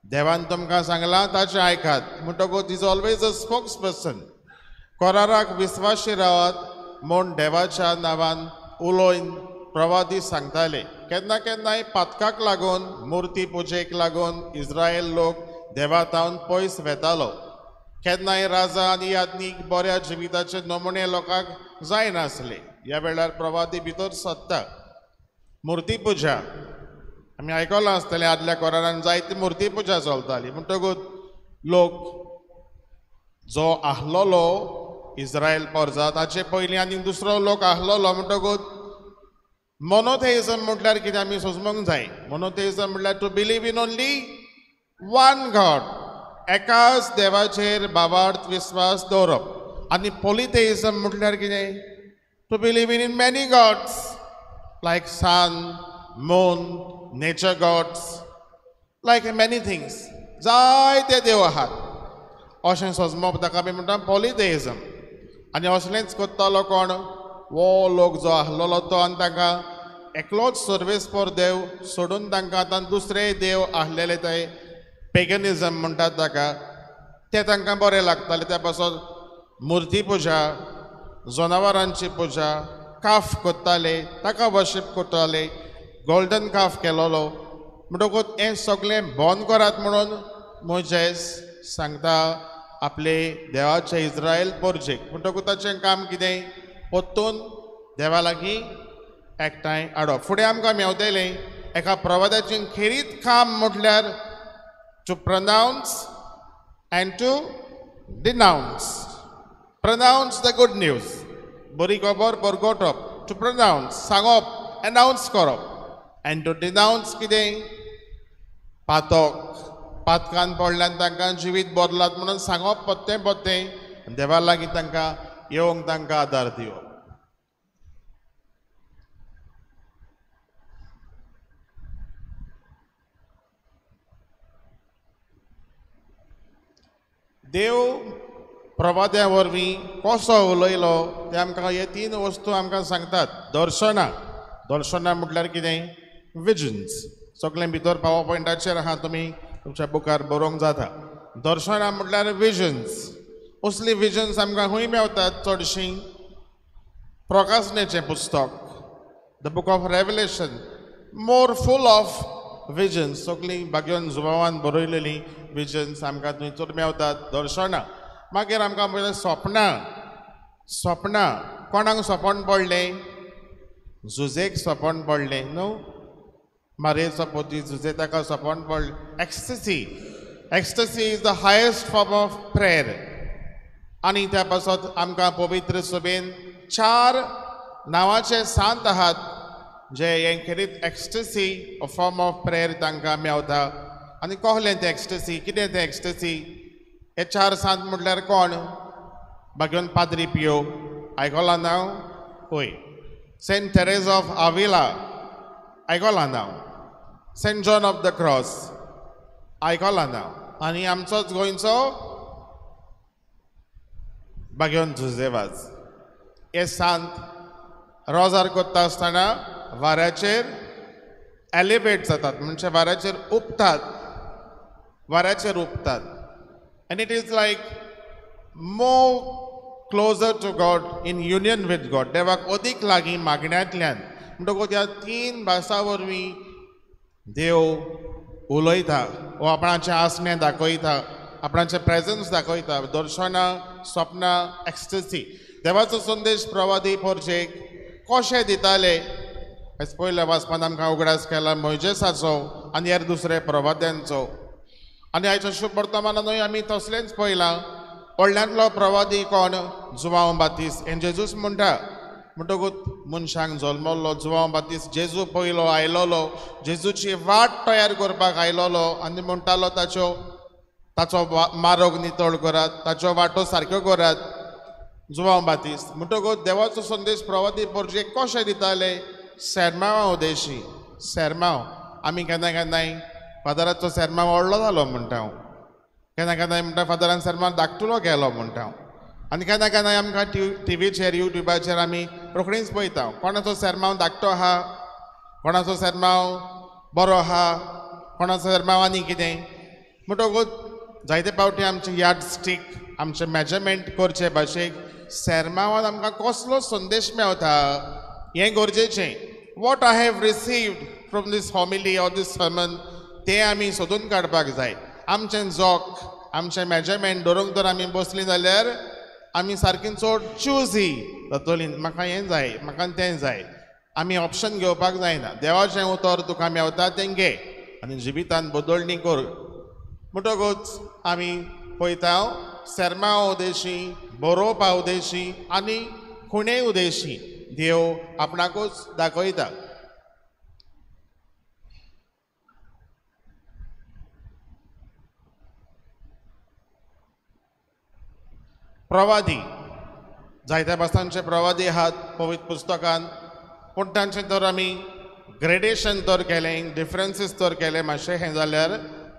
देवान तुमकां सांगलां ताचें आयकात. म्हणटकूच is always a spokesperson. कोराराक विस्वाशी रावात म्हूण देवाच्या नांवान उलोवन प्रवादी सांगताले. केन्ना केन्नाय पातकाक लागून मूर्ती पुजेक लागून इस्रायल लोक देवातावन पयस वेतालो. केन्नाय राजा आनी याज्ञीक बऱ्या जिविताचे नमुने लोकांक जायनासले. ह्या वेळार प्रवादी भितर सत्ता मुर्ती पुजा. आमी आयकलां आसतलें आदल्या कोरांत जायती मुर्ती पुजा चलताली. म्हणटकूच लोक जो आहलोलो इस्रायल परजा ताचे पयलीं आनी दुसरो लोक आहलोलो म्हणटकूच मोनोथेइजम म्हटल्यार कितें आमी समजूंक जाय. मोनोथेइजम म्हटल्यार to believe in only one God, एकाच देवाचेर भावार्थ विस्वास दवरप. आनी पॉलिथेइजम म्हटल्यार कितें to believe in many gods like sun, moon, nature gods, like many things. जायते देव आहात अशें सजमप ताका आमी म्हणटा पॉलिथेइजम. आनी असलेंच करतालो कोण वो लोक जो आहलोलो तो. आनी तांकां एकलोच सर्वेस्पर देव सोडून तांकां आतां दुसरे देव आहलेले थंय पेगनिजम म्हणटात ताका, ते तांकां बरें लागतालें. त्या पासून मुर्ती पुजा, जनावरांची पुजा, काफ करताले, ताका वर्शीप करताले. गोल्डन काफ केलोलो. म्हणटकूच हें सगळें बंद करात म्हणून मोजेस सांगता आपले देवाचे इस्रायल परजेक. म्हणटकूच ताचें काम कितें परतून देवा लागीं एकठांय हाडप. फुडें आमकां मेवतलें एका प्रवाद्याचें खेरीत काम म्हटल्यार to pronounce and to denounce. Pronounce the good news, बरी खबर बरगोटप. टू प्रनावन्स सांगप, एनावन्स करप. अँड टू डिनावन्स कितें पातक, पातकान पडल्यान तांकां जिवीत बदलात म्हणून सांगप पत्तें पत्तें देवा लागीं तांकां येवंक तांकां आदार दिवप. देव प्रवाद्या वरवीं कसो उलयलो ते आमकां हे 3 वस्तू आमकां सांगतात. दर्शनां, दर्शनां म्हटल्यार कितें विजन्स. सगळें भितर पावर पॉयंटाचेर आहा, तुमी तुमच्या बुकार बरोवंक जाता. दर्शनां म्हटल्यार विजन्स. असली विजन्स आमकां खंय मेवतात चडशीं प्रकाशनेचें पुस्तक, the book of Revelation, more full of visions. सगळीं भाग्यवन जुबावान बरयलेलीं विजन्स आमकां थंय चड मेवतात. दर्शनां. मागीर आमकां पळयलें स्वप्नां. स्वप्नां कोणाक स्वपन पडलें? झुजेक स्वपन पडलें न्हू. मारयेचो पोती झुजे ताका स्वपन पडलें. Ecstasy. Ecstasy is the highest form of prayer. आनी त्या पासत आमकां पवित्र सभेन 4 नांवाचे सांत आहात जे हे खेरीत एक्स्टसी फॉर्म ऑफ प्रेयर तांकां मेवता. आनी कहलें तें एक्स्टसी, कितें तें एक्स्टसी? हे 4 सांत म्हटल्यार कोण? भाग्यवन पाद्री पियो, आयकलां नांव? पळय. सेंट थेरेज ऑफ आविला, आयकलां नांव? Saint John of the Cross, आयकलां नांव? आनी आमचोच गोंयचो भाग्यवन जुजेवाज. हे सांत रोजार करता आसतना वाऱ्याचेर एलिवेट जातात, म्हणजे वाऱ्याचेर उपतात, वाऱ्याचेर उपतात. And it is like more closer to God, in union with God. देवाक अदीक लागीं मागण्यांतल्यान. म्हणटकूच ह्या 3 भासां वरवीं देव उलयता, वो आपणाचें आसणें दाखयता, आपणाचें प्रेजन्स दाखयता. दर्शनां, स्वप्नां, एक्स्टसी. देवाचो संदेश प्रवादी परजेक कशें दिताले हेच पयल्या वाचपान आमकां उगडास केला मोइजेसाचो आनी हेर दुसरे प्रवाद्यांचो. आनी आयच्या शुभ वर्तमानानूय आमी तसलेंच पळयलां. व्हडल्यांतलो प्रवादी कोण? जुवांव बातिस्त. हें जेजूस म्हणटा. म्हणटकूच मनशांक जल्मल्लो जुवांव बातिस्त जेजू पयलो आयलोलो, जेजूची वाट तयार करपाक आयलोलो आनी म्हणटालो ताचो मारोग नितळ करात, ताच्यो वाटो सारक्यो करात. जुवांव बातिस्त. म्हणटकूच देवाचो संदेश प्रवादी परजेक कशें दिताले? सेरमांवा उदेशी. सेरमांव. आमी केन्ना केन्नाय फादराचो सेरमांव व्हडलो जालो म्हणटा हांव. केन्ना केन्नाय म्हणटा फादरान सेरमांव धाकटुलो केलो म्हणटा हांव. आनी केन्ना केन्नाय आमकां टीव्हीचेर युट्यूबाचेर आमी रोखडींच पळयता कोणाचो सेरमांव धाकटो आहा, कोणाचो सेरमांव बरो आहा, कोणाचो सेरमांव आनी कितें. म्हणटकूच जायते फावटी आमचे यार्ड स्टीक, आमचें मेजरमेंट करचे भाशेक सेरमांवान आमकां कसलो संदेश मेवता हें गरजेचें. What I have received from this homily or this sermon तें आमी सोदून काडपाक जाय. आमचें जोग आमचें मेजरमेंट धरूंक तर आमी बसलीं जाल्यार आमी सारकीं चड चूजी जातलीं म्हाका हें जाय म्हाका तें जाय आमी ऑप्शन घेवपाक जायना देवाचें उतर तुका मेवता तें घे आनी जिवितांत बदलणी कर म्हणटकूच आमी पळयता सेर्मा उदेशी बरोवपा उदेशी आनी खुणेय उदेशी देव आपणाकूच दाखयता प्रवादी जायत्या भासांचे प्रवादी आहात पवित्र पुस्तकांत पूण तांचें तर आमी ग्रेडेशन तर केलें डिफरन्सीस तर केले मातशें हें जाल्यार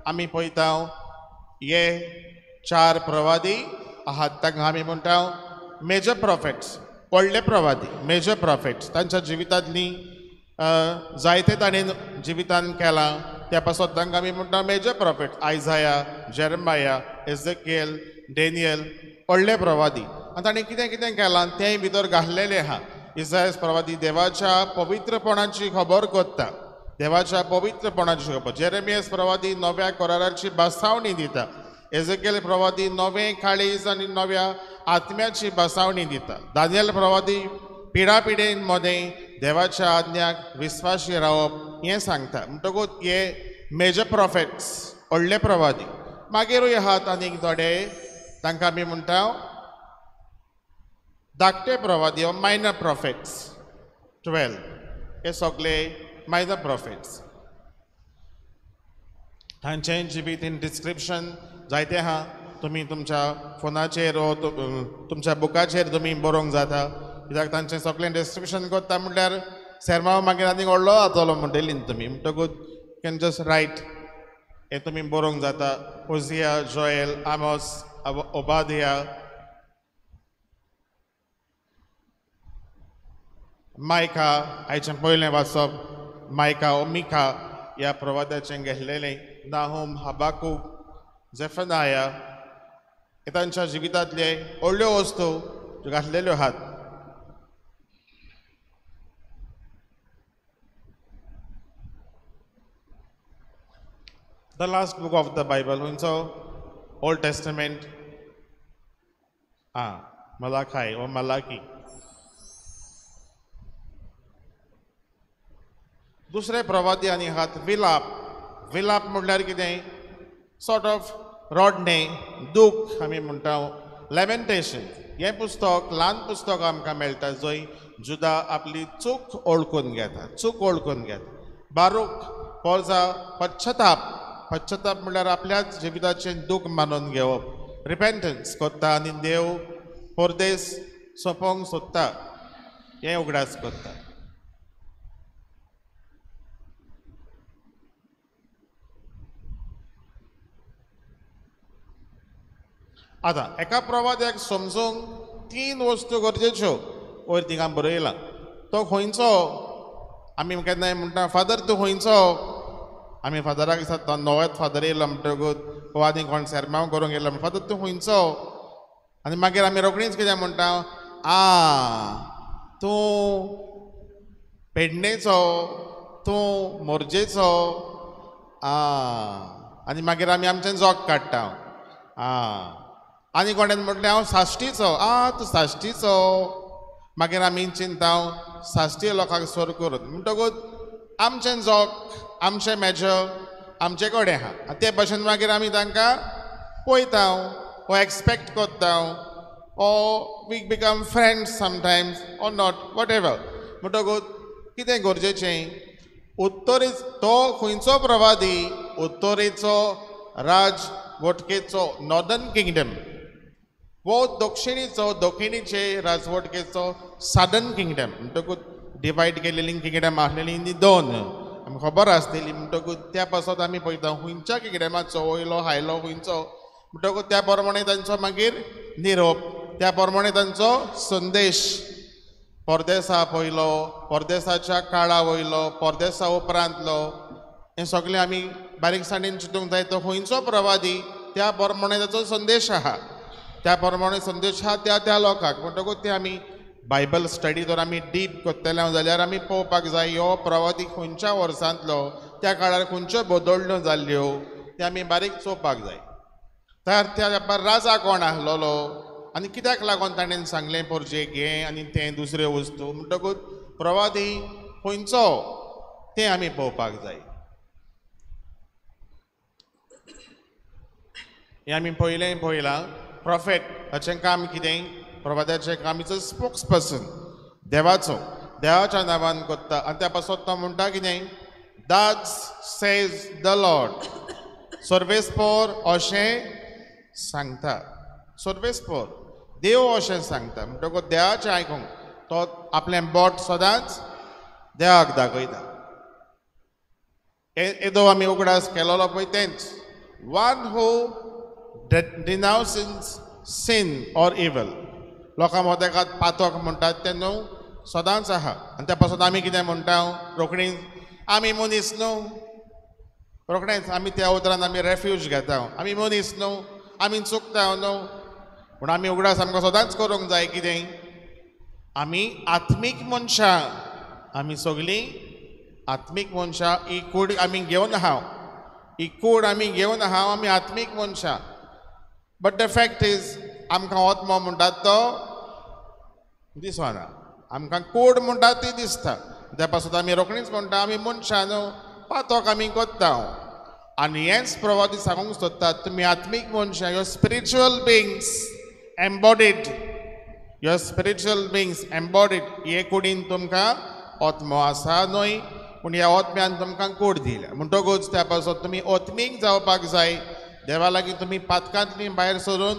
आमी पळयता हे 4 प्रवादी आहात तांकां आमी म्हणटा मेजर प्रॉफिट्स व्हडले प्रवादी मेजर प्रॉफिट्स तांच्या जिवितांतली जायते ताणें जिवितांत केलां त्या पासत तांकां आमी म्हणटा मेजर प्रॉफिट आयझाया जेरमाया एझेकिएल डेनियल व्हडले प्रवादी आनी ताणें कितें कितें केलां तेंय भितर घातलेलें आहा इसायास प्रवादी देवाच्या पवित्रपणाची खबर करता देवाच्या पवित्रपणाची खबर जेरेमियास प्रवादी नव्या कराराची बासावणी दिता एझेकिएल प्रवादी नवें काळीज आनी नव्या आत्म्याची बासावणी दिता दानियल प्रवादी पिढापिढेन मदें देवाच्या आज्ञाक विस्वासी रावप हें सांगता म्हणटकूच हे मेजर प्रॉफिट्स व्हडले प्रवादी मागीरूय आहात आनीक थोडे तांकां आमी म्हणटा धाकटे प्रवादी मायनर प्रॉफिट्स 12 हे सगळे मायनर प्रॉफिट्स तांचें जिवीत इन डिस्क्रिप्शन जायते आहा तुमी तुमच्या फोनाचेर वा तुमच्या बुकाचेर तुमी बरोवंक जाता कित्याक तांचें सगळें डिस्क्रिप्शन करता म्हणल्यार सेर्मा मागीर आनीक व्हडलो जातलो म्हणटलीं तुमी म्हणटकूच कॅन जस्ट रायट हे तुमी बरोवंक जाता ओजिया जोएल आमोस ओबादिया मायका आयचें पयलें वाचप मायका ओ मिका ह्या प्रवाद्याचें घेतलेलें नाहूम हबाकूक जेफनाया हे तांच्या जिवितांतले व्हडल्यो वस्तू ज्यो घातलेल्यो आहात the last book of the Bible खंयचो ओल्ड टेस्टमेंट मलाखाय ओ मलाकी दुसरे प्रवादी आनी आहात विलाप विलाप म्हणल्यार कितें सॉर्ट ऑफ रोडणे दूख आमी म्हणटा लॅमेंटेशन हें पुस्तक ल्हान पुस्तक आमकां मेळटा जंय जुदा आपली चूक ओळखून घेता चूक ओळखून घेता बारूक पोरजा पश्चाताप म्हणल्यार आपल्याच जिविताचें दूख मानून घेवप रिपेंटन्स करता आनी देव परदेस सोंपोवंक सोदता हें उगडास करता आतां एका प्रवाद्याक समजूंक 3 वस्तू गरजेच्यो वयर थिंगा बरयलां तो खंयचो आमी केन्नाय म्हणटा फादर तूं खंयचो आमी फादराक दिसता नवोच फादर येयलो म्हणटकूच वो आनी कोण सेर्मांव करूंक येयलो फादर तूं खंयचो आनी मागीर आमी रोखडीच कितें म्हणटा तूं पेडणेचो तूं मोरजेचो आनी मागीर आमी आमचें जोग काडटा आनी कोणें म्हटलें हांव साश्टीचो तूं साश्टीचो मागीर आमी चिंताव साश्टी लोकांक सोर करून म्हणटकूच आमचें जोग आमचें मेजर आमचे कडेन आहा ते भाशेन मागीर आमी तांकां पळयता वो एक्सपेक्ट करता ओ we become friends sometimes or not whatever म्हणटकूच कितें गरजेचें उत्तरेचो तो खंयचो प्रवादी उत्तरेचो राजवटकेचो नॉर्दर्न किंगडम वो दक्षिणीचे राजवटकेचो सादर्न किंगडम म्हणटकूच डिवायड केलेलीं किंगडम आसलेलीं ती 2 आमकां खबर आसलेली म्हणटकूच त्या पासत आमी पळयता खंयच्या किंगडमाचो वयलो हायलो खंयचो म्हणटकूच त्या प्रमाणे तांचो मागीर निरोप त्या प्रमाणे तांचो संदेश परदेसा पयलो परदेसाच्या काळा वयलो परदेसा उपरांतलो हें सगळें आमी बारीकसाणेन चिंतूंक जाय तो खंयचो प्रवादी त्या प्रमाणे ताचो संदेश आहा त्या प्रमाणे संदेश आहा त्या लोकांक म्हणटकूच ते आमी बायबल स्टडी जर आमी डीप करतले जाल्यार आमी पळोवपाक जाय हो प्रवादी खंयच्या वर्सांतलो त्या काळार खंयच्यो बदलण्यो जाल्ल्यो ते आमी बारीक चोवपाक जाय तर त्या तेंपार राजा कोण आहलोलो आनी कित्याक लागून ताणें सांगलें पोरजे घे आनी तें दुसऱ्यो वस्तू म्हणटकूच प्रवादी खंयचो तें आमी पळोवपाक जाय. हें आमी पळयलां प्रॉफेट हाचें काम कितें, प्रवाद्याचें काम इज अ स्पोक्स पर्सन, देवाच्या नांवान कोत्ता आनी त्या पासत तो म्हणटा कितें, दॅट्स सेज द लॉर्ड, सर्वेस्पोर अशें सांगता, सर्वेस्पोर देव अशें सांगता म्हणटकूच देवाचें आयकूंक तो आपलें बोट सदांच देवाक दाखयता. येदो आमी उगडास केलोलो पळय तेंच, one who denounces sin or evil, लोकां मोदेकात पातोक म्हणटात तें न्हू सदांच आहा. आनी त्या पासून आमी कितें म्हणटा, रोखडीच आमी मनीस न्हू, रोखडेंच आमी त्या उतरान आमी रेफ्यूज घेता, आमी मनीस न्हू, आमी चुकता न्हू. पूण आमी उगडास आमकां सदांच करूंक जाय कितें, आमी आत्मीक मनशां, आमी सगळीं आत्मीक मनशां, ही कूड आमी घेवन आहा, ही कूड आमी घेवन आहा, आमी आत्मीक मनशां. बट द फॅक्ट इज आमकां आत्मो म्हणटात तो दिसना, आमकां कूड म्हणटात ती दिसता. त्या पासून आमी रोखडीच म्हणटा आमी मनशां न्हू, पातोक आमी कोत्ता. आनी हेंच प्रवादी सांगूंक सोदतात, तुमी आत्मीक मनशां, your spiritual beings embodied, your spiritual beings embodied. हे कुडीन तुमकां आत्मो आसा न्हय, पूण ह्या आत्म्यान तुमकां कूड दिल्या म्हणटकूच त्या पासून तुमी आत्मीक जावपाक जाय. देवा लागीं तुमी पातकांतली भायर सरून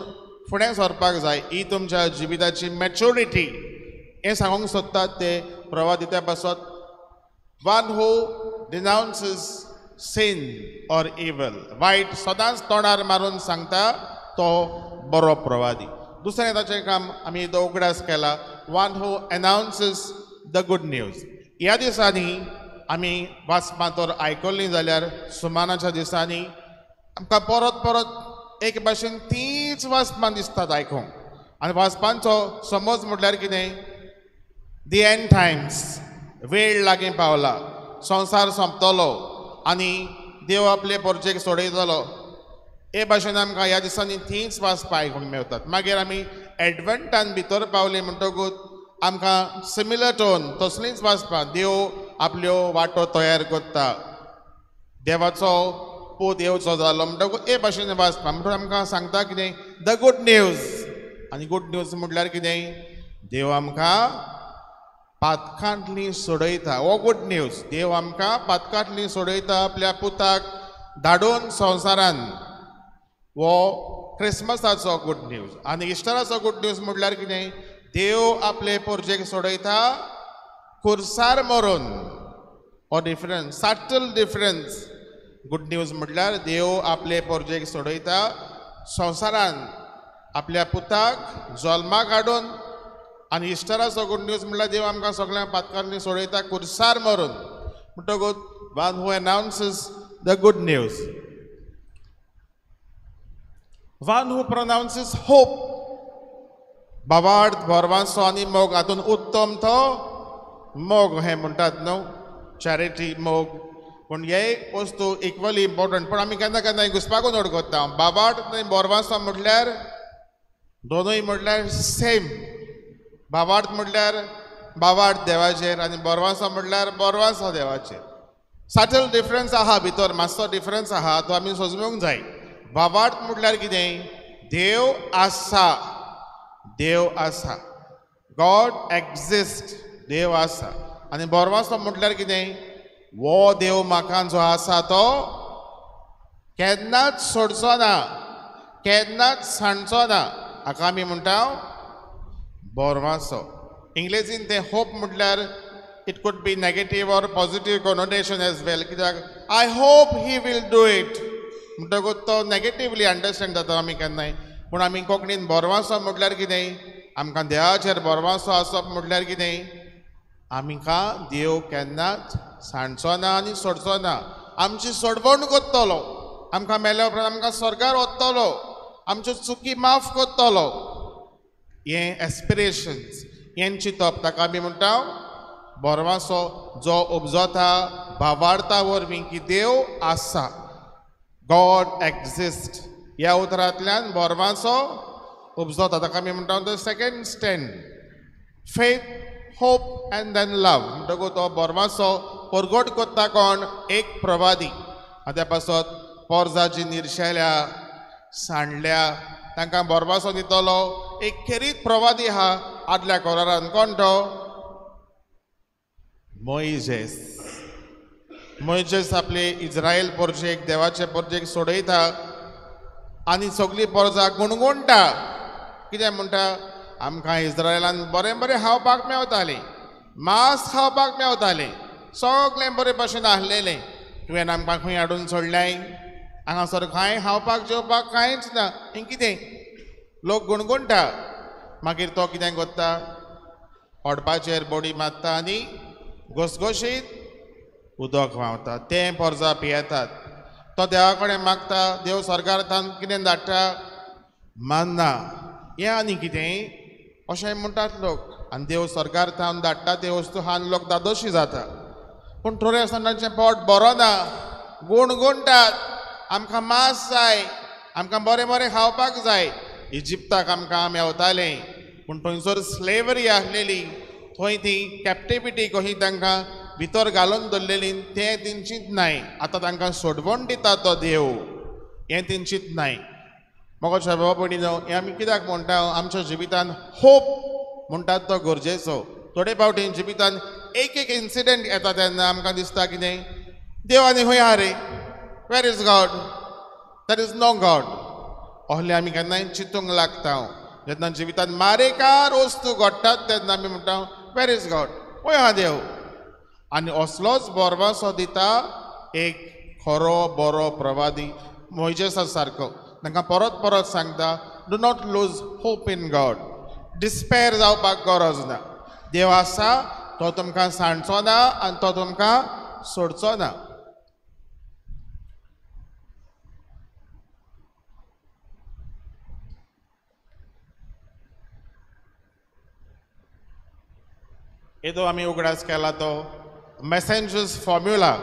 फुडें सरपाक जाय. ही तुमच्या जिविताची मॅच्युरिटी हें सांगूंक सोदतात ते प्रवादी. त्या पासून one who denounces sin or evil, वायट सदांच तोंडार मारून सांगता तो बरो प्रवादी. दुसरें ताचें काम आमी तो उगडास केला, one who announces the good news. ह्या दिसांनी आमी वाचपां तर आयकल्लीं जाल्यार सुमानाच्या दिसांनी आमकां परत परत एक भाशेन तीच वाचपां दिसतात आयकूंक. आनी वाचपांचो समज म्हटल्यार कितें, दी एंड टायम्स, वेळ लागीं पावला, संवसार सोंपतलो आनी देव आपले पोरचेक सोडयतलो. हे भाशेन आमकां ह्या दिसांनी तीच वाचपां आयकूंक मेळटात. मागीर आमी एडवंटान भितर पावले म्हणटकूच आमकां सिमिलर टोन तसलींच वाचपां, देव आपल्यो वाटो तयार करता, देवाचो पूत येवचो जालो म्हणटकूच हे भाशेन वाचपां. म्हणटकूच आमकां सांगता कितें, द गूड न्यूज. आनी गूड न्यूज म्हटल्यार कितें, देव आमकां पातकांतली सोडयता. हो गूड न्यूज, देव आमकां पातकांतली सोडयता आपल्या पुताक धाडून संवसारान. हो क्रिसमसाचो गूड न्यूज. आनी इस्टराचो गूड न्यूज म्हटल्यार कितें, देव आपले पोरचेक सोडयता खुर्सार मरून. हो difference, subtle difference. Good news म्हटल्यार देव आपले पोरचेक सोडयता संवसारान आपल्या पुताक जल्माक हाडून. आनी इस्टराचो गूड न्यूज म्हटल्यार देव आमकां सगळ्यांक पातकांतली सोडयता खुर्सार मरून. म्हणटकूच one who announces the good news, one who pronounces hope. बाबार्द, बोरवांसो आनी मोग हातून उत्तम तो मोग हें म्हणटात न्हू, चॅरिटी मोग. पूण हे वस्तू इक्वली इम्पॉर्टंट. पूण आमी केन्ना केन्ना घुसपाकूच अडकता. बाबार्द आनी बोरवांसो म्हटल्यार दोनूय म्हटल्यार सेम. बाबार्द म्हटल्यार बाबार्द देवाचेर आनी बोरवांसो म्हटल्यार बोरवांसो देवाचेर. सटल डिफरन्स आहा भितर, मातसो डिफरन्स आहा, तो आमी समजूंक जाय. बाबार्द म्हटल्यार कितें, देव आसा, देव आसा, गॉड एक्जिस्ट, देव आसा. आनी बोरवांसो म्हटल्यार कितें, वो देव म्हाका जो आसा तो केन्नाच सोडचो ना, केन्नाच सांडचो ना. हाका आमी म्हणटा बोरवांसो. इंग्लिशीन ते होप म्हटल्यार it could be negative or positive connotation as well. कित्याक I hope he will do it म्हणटकूच तो नेगेटिवली अंडरस्टँड जाता आमी केन्नाय. पूण आमी कोंकणीन बोरवांसो म्हटल्यार कितें, आमकां देवाचेर बोरवांसो आसप म्हटल्यार कितें, आमकां देव केन्नाच सांडचो ना आनी सोडचो ना. आमची सोडवण करतलो, आमकां मेल्या उपरांत आमकां स्वर्गार व्हरतलो, आमच्यो चुकी माफ करतलो. हें एस्पिरेशन्स, हें चिंतप, ताका आमी म्हणटा बोरवांसो, जो उपजता भावार्था वरवीं की देव आसा, गॉड एक्जिस्ट. ह्या उतरांतल्यान बोरमाचो उपजता. ताका आमी म्हणटा the second stand. Faith, hope and then love. म्हणटकूच तो बोरमाचो परगट कोत्ता कोण? एक प्रवादी. आनी त्या पासत पोरजाची निर्शेल्या सांडल्या तांकां बोरमाचो दितलो एक खेरीत प्रवादी आहा आदल्या कोरारान. कोण तो? मोइजेस. मोइजेस आपले इज्रायल पोरजेक देवाचे पोरजेक सोडयता आनी सगळीं पोरजां गुणगुणटा. कितें म्हणटा? आमकां इज्रायलान बरें बरें खावपाक मेवतालें, मांस खावपाक मेवतालें, सगळें बरे भशेन आसलेलें. तुवें आमकां खंय हाडून सोडलें? हांगासर कांय खावपाक जेवपाक कांयच ना. हें कितें? लोक गुणगुणटा. मागीर तो कितें करता? ओडपाचेर बडी मारता आनी घसघशीत उदक व्हांवता. तें पोरजां पियेतात. तो देवा कडेन मागता. देव स्वर्गांतल्यान कितें धाडटा? मान्ना. हें आनी कितें? अशें म्हणटात लोक. आनी देव स्वर्गांतल्यान धाडटा ते वस्तू खावन लोक दादोशी जाता. पूण थोड्या दिसांचे पोट बरो ना. गुणगुणटात. आमकां मांस जाय, आमकां बरें बरें खावपाक जाय. इजिप्ताक आमकां मेवतालें पूण थंयसर स्लेवरी आसलेली. थंय ती कॅप्टिविटी कशी तांकां भितर घालून दवरलेली तें तेंचीच नाय. आतां तांकां सोडवण दिता तो देव, हें तेंचीच नाय. म्हाका बाबा भयणीनो, हें आमी कित्याक म्हणटा? आमच्या जिवितान होप म्हणटात तो गरजेचो. थोडे फावटी जिवितान एक एक इन्सिडंट येता तेन्ना आमकां दिसता कितें? देव आनी खंय आहा रे? Where is God? There is no God. असलें आमी केन्नाय चिंतूंक लागता. जेन्ना जिवितान मारेकार वस्तू घडटात तेन्ना आमी म्हणटा वेर इज गॉड? खंय आहा देव? आनी असलोच बोरमासो दिता एक खरो बरो प्रवादी मोइजेसा सारको. तांकां परत परत सांगता do not lose hope in God. Despair जावपाक गरज ना. देव आसा तो तुमकां सांडचो ना आनी तो तुमकां सोडचो ना. येदो आमी उगडास केला तो मेसेंजर्स फॉर्म्युला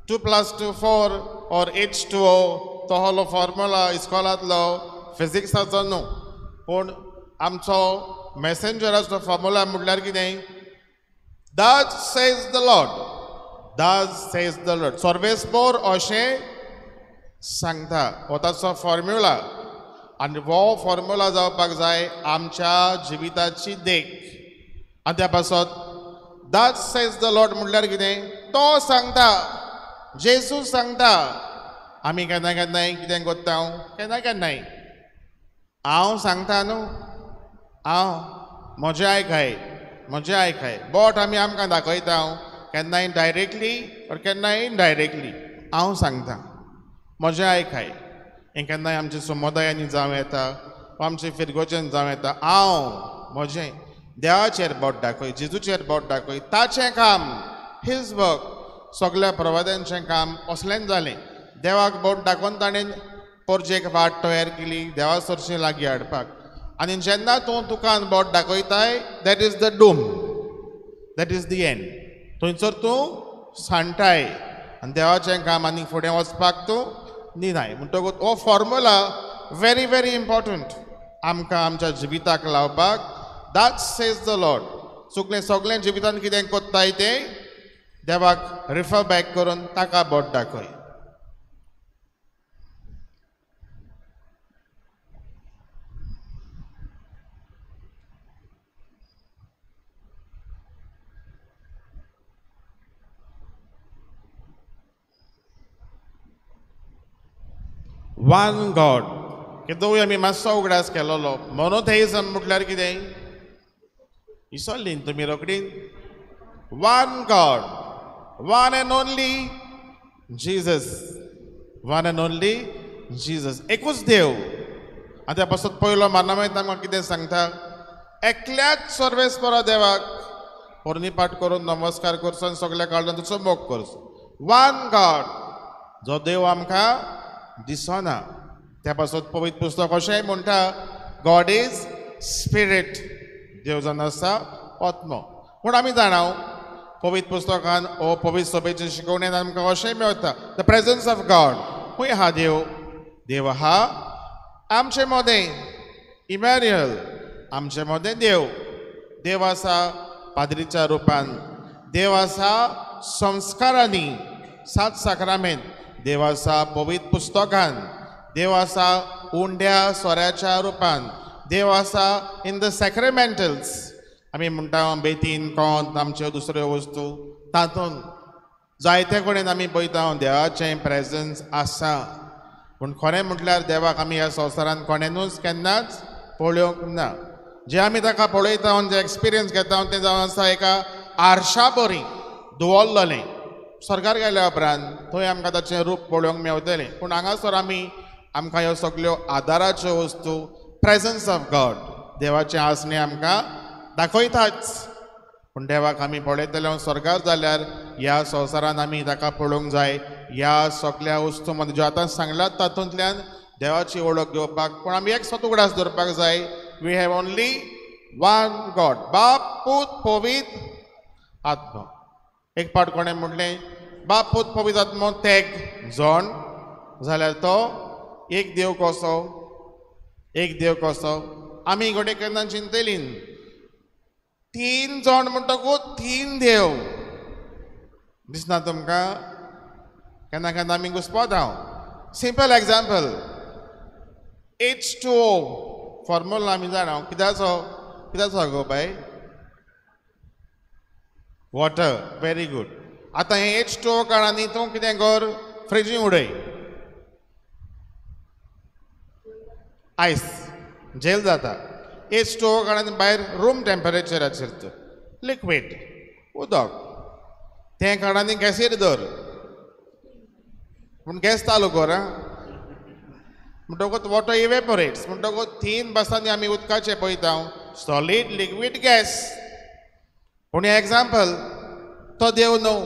2+2 4 और H2O. तो हलो फॉर्म्युला इस्कॉलांतलो फिजिक्साचो न्हू पूण आमचो मेसेंजराचो फॉर्म्युला म्हटल्यार कितें? दज सेज द लॉर्ड. दज सेज द लॉर्ड. सर्वेस्पोर अशें सांगता. हो ताचो फॉर्म्युला. आनी हो फॉर्म्युला जावपाक जाय आमच्या जिविताची देख. आनी त्या पासत दज सेज द लॉर्ड म्हटल्यार कितें? तो सांगता, जेजू सांगता. आमी केन्ना केन्नाय कितें करता? केन्ना केन्नाय हांव सांगता न्हू, हांव म्हजें आयकाय, म्हजें आयकाय. बट आमी आमकां दाखयता केन्नाय डायरेक्टली और केन्नाय इनडायरेक्टली. हांव सांगता, म्हजें आयकाय. हें केन्नाय आमच्या समुदायांनी जावं येता वा आमच्या फिरगोचेन जावं येता. हांव म्हजें देवाचेर बोट दाखय, जेजूचेर बोट दाखय. ताचें काम, हीज वर्क. सगळ्या प्रवाद्यांचें काम असलें जालें. देवाक बोट दाखोवन ताणें पोरजेक वाट तयार केली देवा सरशी लागीं हाडपाक. आनी जेन्ना तूं तुकान बोट दाखयताय that is the doom, that is the end. थंयसर तूं सांडटाय आनी देवाचें काम आनी फुडें वचपाक तूं दिनाय. म्हणटकूच हो फॉर्म्युला व्हेरी व्हेरी इम्पॉर्टंट आमकां आमच्या जिविताक लावपाक. That says the Lord. चुकलें सगळें जिवितान कितें कोत्ताय तें देवाक रिफर बॅक करून ताका बोट दाखय. One God. केदोय आमी मातसो उगडास केलोलो. मोनोथेइझम म्हटल्यार कितें? विसरली तुमी रोखडी? One God, one and only Jesus. One and only Jesus. एकूच देव. आनी त्या पासत पयलो मानामेंत आमकां कितें सांगता? एकल्याच सर्वेस्परा देवाक पोरनीपाट करून नमस्कार करचो आनी सगळ्या कडल्यान तुजो मोग करचो. One God. जो देव आमकां दिसना. त्या पासत पवित्र पुस्तक अशेंय म्हणटा गॉड इज स्पिरीट. देव जावन आसा आत्मो. पूण आमी जाणाव पवित्र पुस्तकान ओ पवित्र सभेच्या शिकवणेन आमकां अशेंय मेळटा द प्रेजन्स ऑफ गॉड. खंय आहा देव? देव आहा आमचे मोदें इमॅन्युअल आमचे मोदें देव. देव आसा पाद्रीच्या रुपान, देव आसा संस्कारांनी 7 साक्रामेंत, देव आसा पवित्र पुस्तकान, देव आसा उंड्या सोऱ्याच्या रुपान, देव आसा इन द सॅक्रेमेंटल्स. आमी म्हणटा बेतीन कोंत आमच्यो दुसऱ्यो वस्तू, तातूंत जायते कडेन आमी पळयता देवाचें प्रेजन्स आसा. पूण खरें म्हटल्यार देवाक आमी ह्या संवसारांत कोणेनूच केन्नाच पळोवंक ना. जे आमी ताका पळयता जे एक्सपिरियन्स घेता तें जावन आसा एका आरशा बरी दवरलेलें. स्वर्गार गेल्या उपरांत थंय आमकां ताचें रूप पळोवंक मेवतलें. पूण हांगासर आमकां ह्यो सगळ्यो आदाराच्यो वस्तू प्रेजन्स ऑफ गॉड देवाचें आसणें आमकां दाखयताच. पूण देवाक आमी पळयतले स्वर्गार जाल्यार ह्या संवसारांत आमी ताका पळोवंक जाय. ह्या सगळ्या वस्तू मदीं ज्यो आतां सांगलात तातूंतल्यान देवाची वळख घेवपाक पूण आमी एक सत उगडास धरपाक जाय. We have only one God, बाप पूत पवित्र आत्मा. एक पाट कोणें म्हणलें बाप पूत पवित्र आत्मो तेग जण जाल्यार तो एक देव कसो, एक देव कसो. आमी घडये केन्ना चिंतलीं 3 जण म्हणटकूच 3 देव दिसना तुमकां? केन्ना केन्ना आमी घुस्पता. सिंपल एग्जाम्पल H2O फॉर्म्युला आमी जाणा कित्याचो गो बाय? वॉटर. Very good. आतां हे H2O काळांनी तूं कितें कर, फ्रिजीन उडय, आयस जेल जाता. H2O काळांनी भायर रूम टेम्परेचराचेर तर लिक्वीड उदक, ते काळांनी गॅसीर धर, पूण गॅस चालू कर म्हणटकूच वॉटर इवेपोरेट्स. म्हणटकूच 3 बसांनी आमी उदकाचें पळयता सॉलीड लिक्वीड गॅस. पूण हे एग्जाम्पल तो देव न्हू,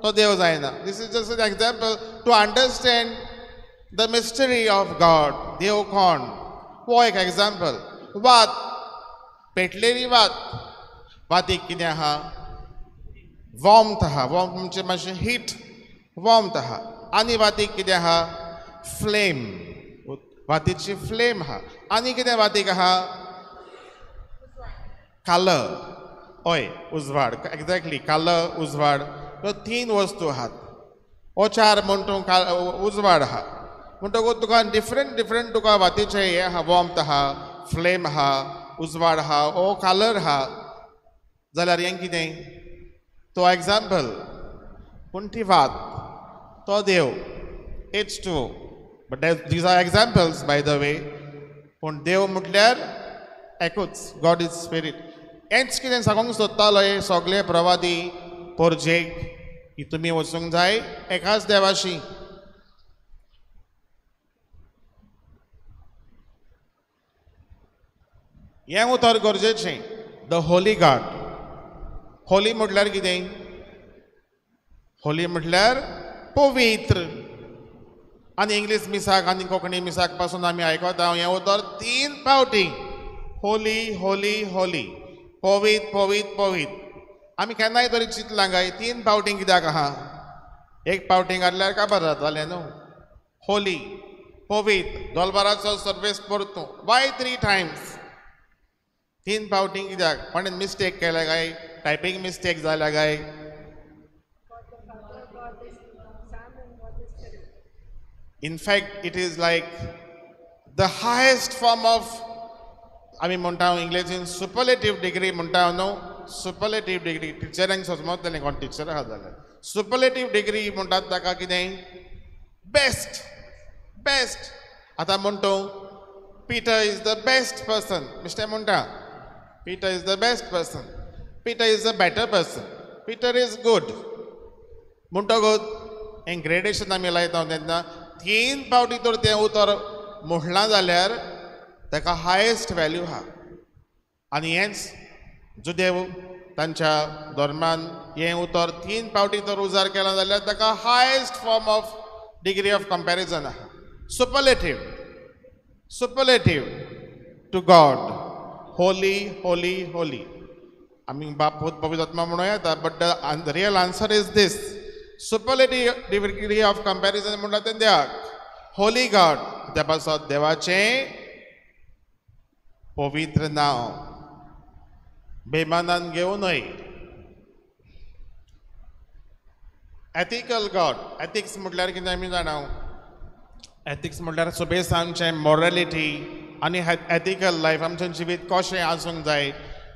तो देव जायना. This is just an example to understand the mystery of God. देव कोण हो एक एग्जाम्पल. वात, पेटलेली वात, वातीक कितें आहा? वॉर्मथ आहा. वॉर्मथ म्हणजे मातशें हीट, वॉर्मथ आहा. आनी वातीक कितें आहा? फ्लेम, वातीची फ्लेम आहा. आनी कितें वातीक आहा? कलर. हय, उजवाड. एक्झॅक्टली, कलर, उजवाड. ह्यो 3 वस्तू आहात. हो 4 म्हणटू उजवाड आहा. म्हणटकूच तुका डिफरंट तुका वातीचे हे आहा, वॉर्मथ आहा, फ्लेम आहा, उजवाड आहा, ओ कलर आहा. जाल्यार हें कितें? तो एग्जाम्पल. पूण ती वात, तो देव, H2O. But these are examples by the way. पूण देव म्हटल्यार एकूच, गॉड इज स्पिरीट. हेंच कितें सांगूंक सोदतालो हे सगळे प्रवादी पोरजेक की तुमी वचूंक जाय एकाच देवाशी. हें उतर गरजेचें. The Holi God. होली म्हटल्यार कितें? होली म्हटल्यार पवित्र. आनी इंग्लीश मिसाक आनी कोंकणी मिसाक पासून आमी आयकता हें उतर 3 फावटी होली होली होली, पवित्र पवित्र पवित्र. आमी केन्नाय तरी चिंतलां काय 3 फावटी कित्याक आहा? एक फावटी घातल्यार काबार जातालें न्हू. होली, पवित्र, दोलबाराचो सर्वेस परतू. वाय 3 टायम्स? 3 फावटी कित्याक? कोणें मिस्टेक केल्या काय? टायपींग मिस्टेक जाल्या काय? In fact, it is like the highest form of, आमी म्हणटा इंग्लिशीन सुपरलेटिव्ह डिग्री म्हणटा न्हू. सुपरलेटिव्ह डिग्री टिचरांक समजतलें कोण टिचर आहा जाल्यार. सुपरलेटिव्ह डिग्री म्हणटात ताका कितें? बेस्ट. बेस्ट. आतां म्हणटो Peter is the best person. Mister म्हणटा Peter is the best person, Peter is the better person, Peter is good. म्हणटकूच हें ग्रेडेशन आमी लायता तेन्ना 3 फावटी तर तें उतर म्हणलां जाल्यार ताका हायेस्ट व्हॅल्यू आहा. आनी हेंच जो देव तांच्या धर्मान हें उतर 3 फावटी तर उजार केलां जाल्यार ताका highest form of degree of comparison आहा. Superlative. Superlative to God. Holy holy holy. आमी बाप भूत पवित्र आत्मा म्हणूं येता, but the real answer is this. Superlative degree of comparison म्हणटा तें देवाक. होली गॉड, त्या पासत देवाचें पवित्र नांव बेमानान घेवं न्हय. Ethical God. एथिक्स म्हटल्यार कितें आमी जाणां. एथिक्स म्हटल्यार सुबेज आमचें मॉरलिटी आनी एथिकल लायफ आमचें जिवीत कशें आसूंक जाय,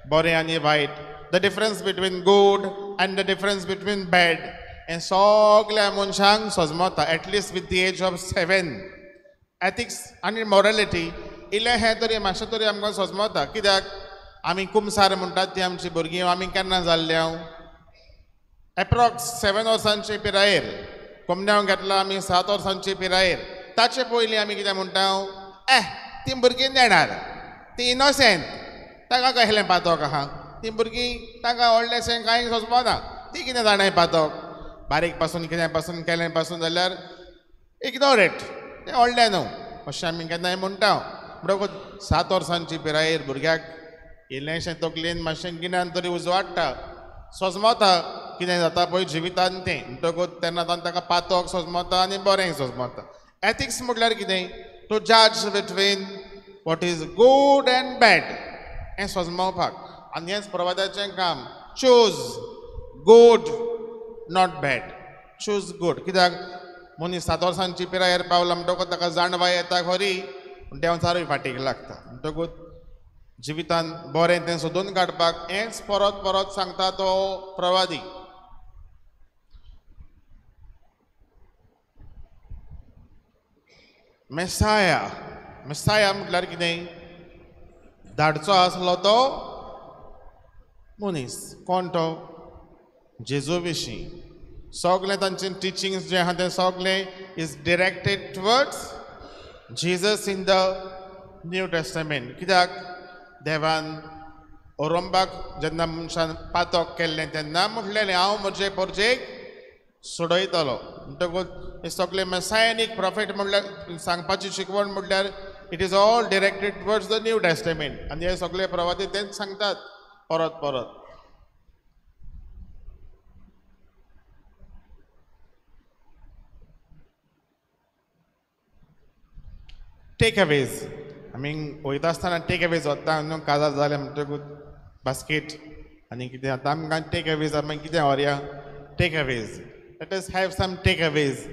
बरें आनी वायट. The difference between good and the difference between bad हें सगल्या मनशांक सजमता at least with the age of 7. Ethics आनी मॉरलिटी इल्लें हें तरी मातशें तरी आमकां सजमता. कित्याक आमी कुमसार म्हणटात ती आमची भुरगीं आमी केन्ना जाल्ले हांव एप्रॉक्स 7 वर्सांचे पिरायेर कोमन्यांव घेतला आमी 7 वर्सांचे पिरायेर. ताचे पयलीं आमी कितें म्हणटा ती भुरगीं नेणार, ती इनोसेंट, ताका कसलें पातोक आहा. ती भुरगीं ताका व्हडलेंशें कांय सजमना, ती कितें जाणाय पातोक. बारीक पासून कितें पासून केलें पासून जाल्यार इग्नोर इट, तें व्हडलें न्हू अशें आमी केन्नाय म्हणटा. म्हणटकूच 7 वर्सांची पिरायेर भुरग्याक इल्लेंशें तकलेन मातशें गिन्यान तरी उजवाडटा, सजमता कितें जाता पळय जिवितांत तें. म्हणटकूच तेन्ना ताका पातोक सजमता आनी बरें सजमता. एथिक्स म्हटल्यार कितें, टू जज between what is good and bad हें सजमोवपाक. आनी हेंच प्रवाद्याचें काम. Choose good not bad. Choose good. कित्याक मनीस 7 वर्सांची पिरायेर पावला म्हणटकूच ताका जाणवाय येता खरी, पूण देंवचारूय फाटीक लागता. म्हणटकूच जिवितांत बरें तें सोदून काडपाक हेंच परत परत सांगता तो प्रवादी. मेसाया. मेसाया म्हटल्यार कितें, धाडचो आसलो तो मनीस. कोण तो? जेजू विशीं सगलें तांचें टिचिंग्स जें आहा तें सगलें is directed towards Jesus in the new testament. कित्याक देवान ओरंबाक जेन्ना मनशान पातोक केल्लें तेन्ना म्हटलेलें हांव म्हजे परजेक सोडयतलो. म्हणटकूच हे सगळे मेसायनीक प्रॉफेट म्हटल्यार सांगपाची शिकवण म्हटल्यार it is all directed towards the new testament. आनी हे सगळे प्रवादी तेंच सांगतात परत परत. टेक अवेज. आमी वयता आसतना टेक अवेज वता न्हू, काजार जालें म्हणटकूच बास्केट आनी कितें आतां आमकां टेक अवेज मागीर कितें व्हरया. Takeaways. Let us have some takeaways.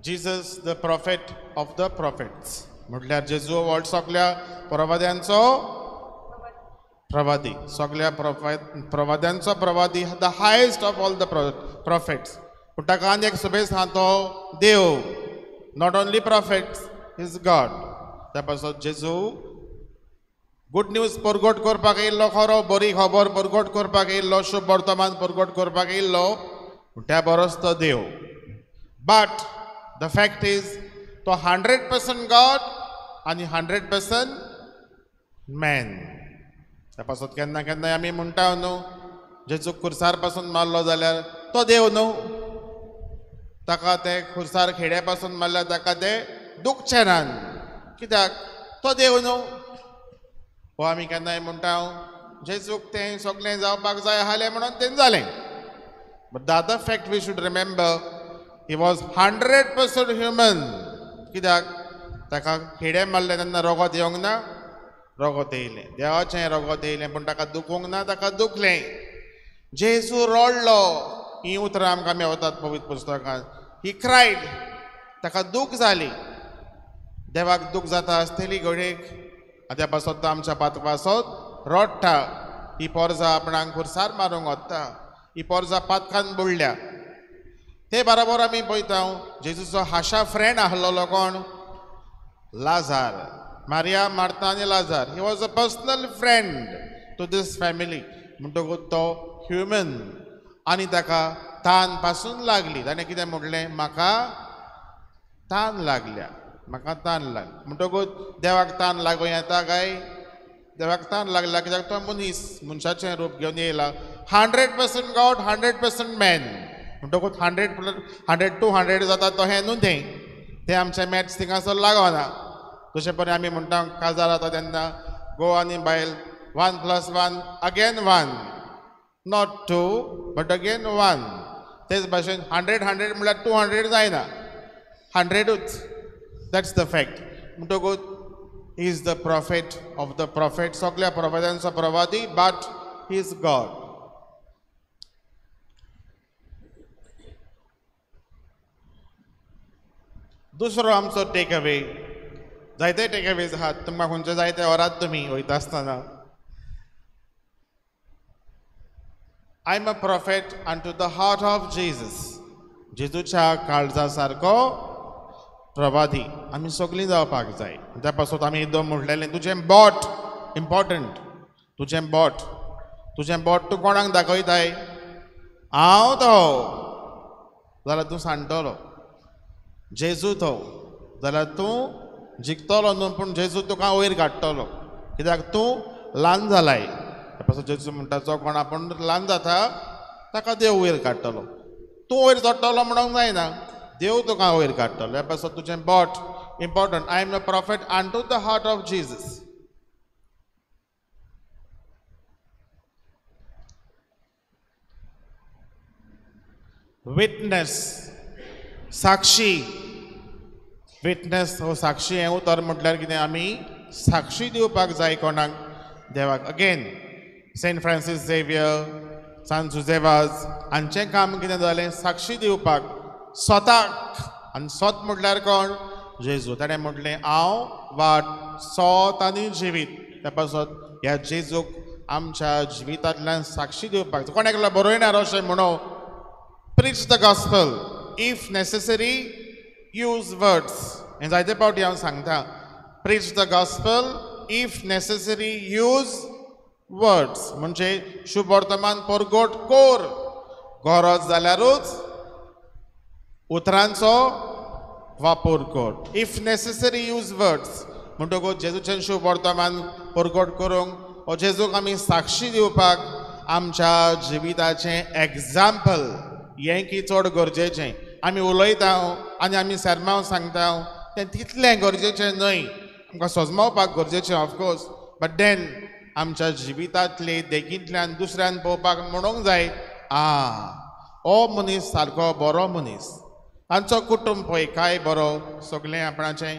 Jesus the prophet of the prophets म्हटल्यार जेजू व्हड सगल्या प्रवाद्यांचो प्रवादी. सगल्या प्रवाद्यांचो प्रवादी, the highest of all the prophets. पूण ताका आनी एक सुबेज आहा तो देव. Not only prophets, is God. त्या पासत जेजू गुड न्यूज परगट करपाक येयल्लो खरो, बरी खबर परगट करपाक येयल्लो, शुभ वर्तमान परगट करपाक येयल्लो, पूण त्या बरोच तो देव. बट द फॅक्ट इज तो 100% गॉड आनी 100% मॅन. त्या पासत केन्ना केन्नाय आमी म्हणटा न्हू जेजू खुर्सार पासून मारलो जाल्यार तो देव न्हू, ताका ते खुर्सार खेड्या पासून मारल्यार ताका ते दुखचें ना. कित्याक तो देव न्हू. हो आमी केन्नाय म्हणटा जेजूक तें सगलें जावपाक जाय आसलें म्हणून तें जालें. But the other fact we should remember, he was 100% human. कित्याक ताका खेडे मारले तेन्ना रगत येवंक ना, रगत येयलें. देवाचें रगत येयलें पूण ताका दुखोवंक ना, ताका दुखलें. जेजू रडलो. ही उतरां आमकां मेवतात पवित्र पुस्तकांत. ही क्रायड. ताका दूख जाली. देवाक दूख जाता आसतली घडयेक. त्या पासत तो आमच्या पातकासत रडटा. ही पोरजां आपणाक खुर्सार मारूंक वता. ही पोरजां पातकान बुडल्या. ते बरोबर आमी पळयता जेजूचो हाशा फ्रेंड आसलोलो कोण? लाजार. मारिया, मार्था आनी लाजार. He was a personal friend to this family. म्हणटकूच तो ह्युमन. आनी ताका तान पासून लागली. ताणें कितें म्हणलें? म्हाका तान लागल्या, म्हाका तान लागल्या. म्हणटकूच देवाक तान लागूं येता काय? देवाक तान लागला कित्याक तो मनीस मनशाचें रूप घेवन येयला. 100% गॉड, 100% मॅन. म्हणटकूच 100 to 100 जाता तो हें न्हू तें आमचें मॅथ्स थिंगासर लागना. तशें परेन आमी म्हणटा काजार जाता तेन्ना गो आनी बायल 1 + 1 अगेन 1. Not 2, but again 1. तेच भाशेन 100 म्हणल्यार 200 जायना 100च दॅट्स द फॅक्ट म्हणटकूच he is the prophet of the prophet सगळ्या प्रॉफेटांचो प्रवादी बट ही इज गॉड दुसरो आमचो टेक अवे जायते टेक अवेज आहात तुमकां खंयचे जायते वरात तुमी वयता आसतना I am a prophet unto the heart of Jesus जेजूच्या काळजा सारको प्रवादी आमी सगळीं जावपाक जाय त्या पासून आमी एकदम म्हटलेलें तुजें बोट इम्पॉर्टंट तुजें बोट तूं कोणाक दाखयताय हांव तो जाल्यार तूं सांडटलो जेजू तो जाल्यार तूं जिखतलो न्हू पूण जेजू तुका वयर काडटलो कित्याक तूं ल्हान जालाय त्या पासून जेजू म्हणटा जो कोण आपूण ल्हान जाता ताका देव वयर काडटलो तूं वयर चडटलो म्हणूंक जायना देव तुका वयर काडटलो ह्या पासून तुजें बोट important I am a prophet unto the heart of Jesus witness साक्षी विटनेस हो साक्षी हें उतर म्हटल्यार कितें आमी साक्षी दिवपाक जाय कोणाक देवाक अगेन सेंट फ्रांसीस झेवियर सान जुझेवाज हांचें काम कितें जालें साक्षी दिवपाक स्वताक आनी स्वत म्हटल्यार कोण जेजू ताणें म्हटलें हांव वाट सोत आनी जिवीत त्या पासून ह्या जेजूक आमच्या जिवितांतल्यान साक्षी दिवपाक जाय कोणें एकलो बरयणार अशें म्हणो preach the gospel if necessary use words हें जायते फावटी हांव सांगता preach the gospel if necessary use words म्हणजे शुभ वर्तमान परगट कोर गरज जाल्यारूच उतरांचो वापर कर इफ नेसेसरी यूज वर्ड्स म्हणटकूच जेजूचें शुभ वर्तमान परगट करूंक हो जेजूक आमी साक्षी दिवपाक आमच्या जिविताचें एग्जाम्पल हें की चड गरजेचें आमी उलयता आनी आमी सेर्मांव सांगता तें तितलें गरजेचें न्हय आमकां सोजमावपाक गरजेचें ऑफकोर्स बट देन आमच्या जिवितांतले देगींतल्यान दुसऱ्यान पळोवपाक म्हणूंक जाय हो मनीस सारको बरो मनीस तांचो कुटुंब पळय काय बरो सगळें आपणाचें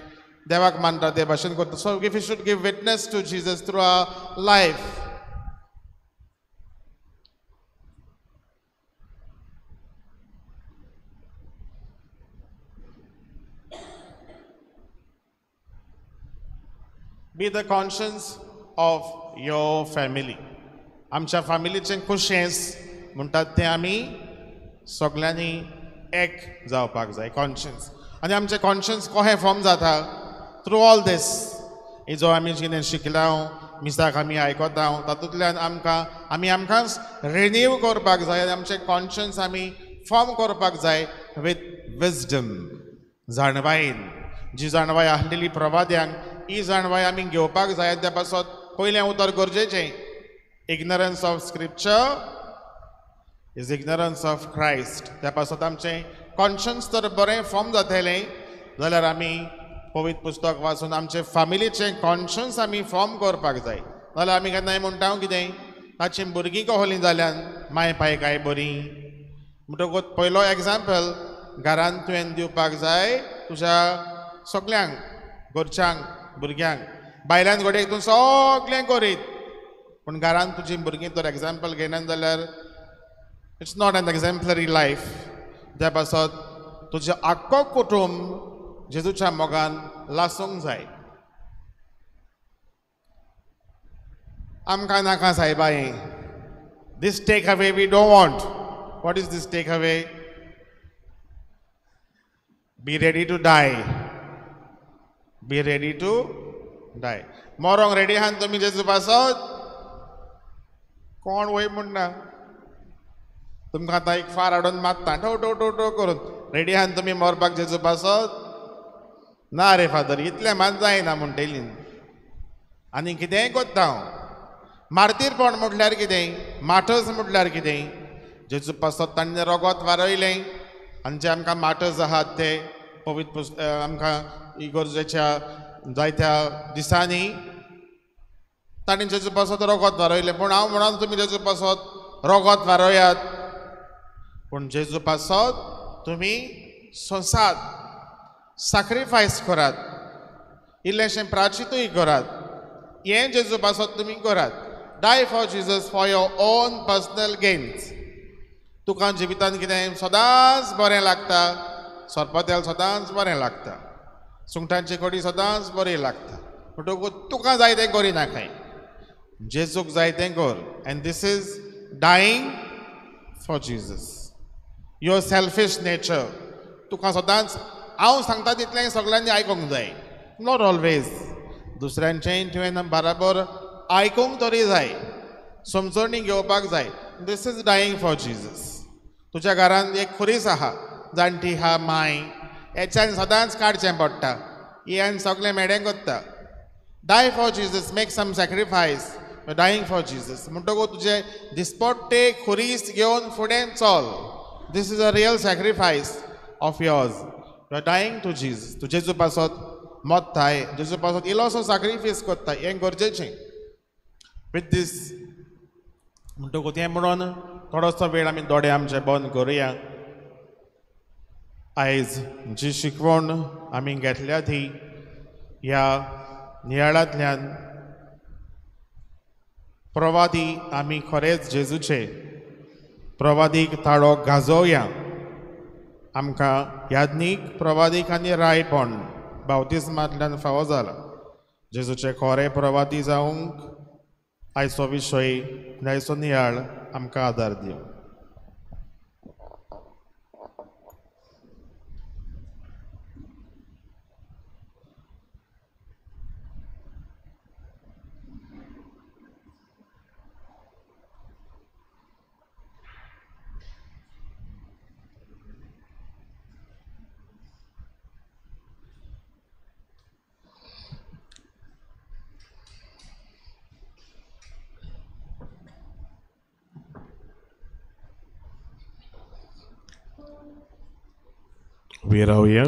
देवाक मानता ते भाशेन करता so if you should give witness to Jesus through our life be the conscience of your family आमच्या फॅमिलीचें खुशेंस म्हणटात तें आमी सगळ्यांनी एक जावपाक जाय कॉन्शियन्स आनी आमचें कॉन्शियन्स कशें फॉर्म जाता थ्रू ऑल दीस ही जो आमी कितें शिकला मिसाक आमी आयकता तातूंतल्यान आमकांच रिन्यू करपाक जाय आनी आमचें कॉन्शियन्स आमी फॉर्म करपाक जाय विथ विजडम जाणवायेन जी जाणवाय आसलेली प्रवाद्यांक ही जाणवाय आमी घेवपाक जाय त्या पासून पयलें उतर गरजेचें ignorance of scripture is ignorance of Christ त्या पासून आमचें कॉन्शियन्स तर बरें फॉर्म जातलें जाल्यार आमी पवित्र पुस्तक वाचून आमचे फॅमिलीचें कॉन्शियन्स आमी फॉर्म करपाक जाय जाल्यार आमी केन्नाय म्हणटा कितें ताचीं भुरगीं कसलीं जाल्यान माय पाय काय बरीं म्हणटकूच पयलो एग्जाम्पल घरांत तुवें दिवपाक जाय तुज्या सगळ्यांक घरच्यांक भुरग्यांक भायल्यान घोडेक तूं सगळें करीत पूण घरांत तुजीं भुरगीं तर एग्जाम्पल घेयनात जाल्यार इट्स नॉट एन एक्झॅम्पलरी लायफ त्या पासून तुजें आख्खो कुटुंब जेजूच्या मोगान लासूंक जाय आमकां नाका सायबाई this takeaway we don't want what is this takeaway be ready to die be ready to die मोरोंक रेडी आहात तुमी जेजू पासत कोण वय म्हणना तुमकां आतां एक फार हाडून मारता टो टो टो टो करून रेडी आहात तुमी मरपाक जेजू पासत ना रे फादर इतलें मात जायना म्हणटलीं आनी कितेंय कोत्ता हांव मारतीरपण म्हटल्यार कितें माटर्स म्हटल्यार कितें जेजू पासत ताणें रगत वारयलें आनी जे आमकां माटर्स आहात ते पवित्र आमकां गरजेच्या जायत्या दिसांनी ताणें जेजू पासत रगत वारयलें पूण हांव म्हणून तुमी जेजू पासत रगत वारयात पूण जेजू पासत तुमी संसाद सॅक्रिफायस करात, इल्लेशें प्राचितूय करात. हें जेजू पासत तुमी करात. Die for Jesus for your own personal gains. तुका जिवितांत कितें सदांच बरें लागता, सोरपोतेल सदांच बरें लागता, सुंगटांची कडी सदांच बरी लागता, म्हणटकूच तुका जाय तें करिना खंय, जेजूक जाय तें कर. And this is dying for Jesus. Your selfish nature. तुका सदांच हांव सांगता तितलें सगळ्यांनी आयकूंक जाय, नॉट ऑलवेज. दुसऱ्यांचेंय तुवें बराबर आयकूंक तरी जाय, समजणी घेवपाक जाय. This is dying for Jesus. तुज्या घरांत एक खुरीस आहा, जाणटी हा माय, हेच्यान सदांच काडचें पडटा, हें सगळें मेडें कोत्ता. Die for Jesus, make some sacrifice. Dying for Jesus म्हणटकूच तुजें दिसपट्टे खुरीस घेवन फुडें चल. This is a real sacrifice of yours. You are dying to Jesus. तूं जेजू पासत मोत्ताय, जेजू पासत इल्लोसो सॅक्रिफायस कोत्ता, हें गरजेचें. विथ दीस म्हणटकूच हें म्हणून थोडोसो वेळ आमी दोळे आमचे बंद करुया. आयज जी शिकवण आमी घेतल्या ती ह्या नियाळांतल्यान प्रवादी आमी खरेंच जेजूचे प्रवादीक ताळो गाजोवया. आमकां याज्ञीक, प्रवादीक आनी रायपण बावतिस्मांतल्यान फावो जाला. जेजूचे खरे प्रवादी जावंक आयचो विशय, आयचो नियाळ आमकां आदार दिवं. उबी रावया.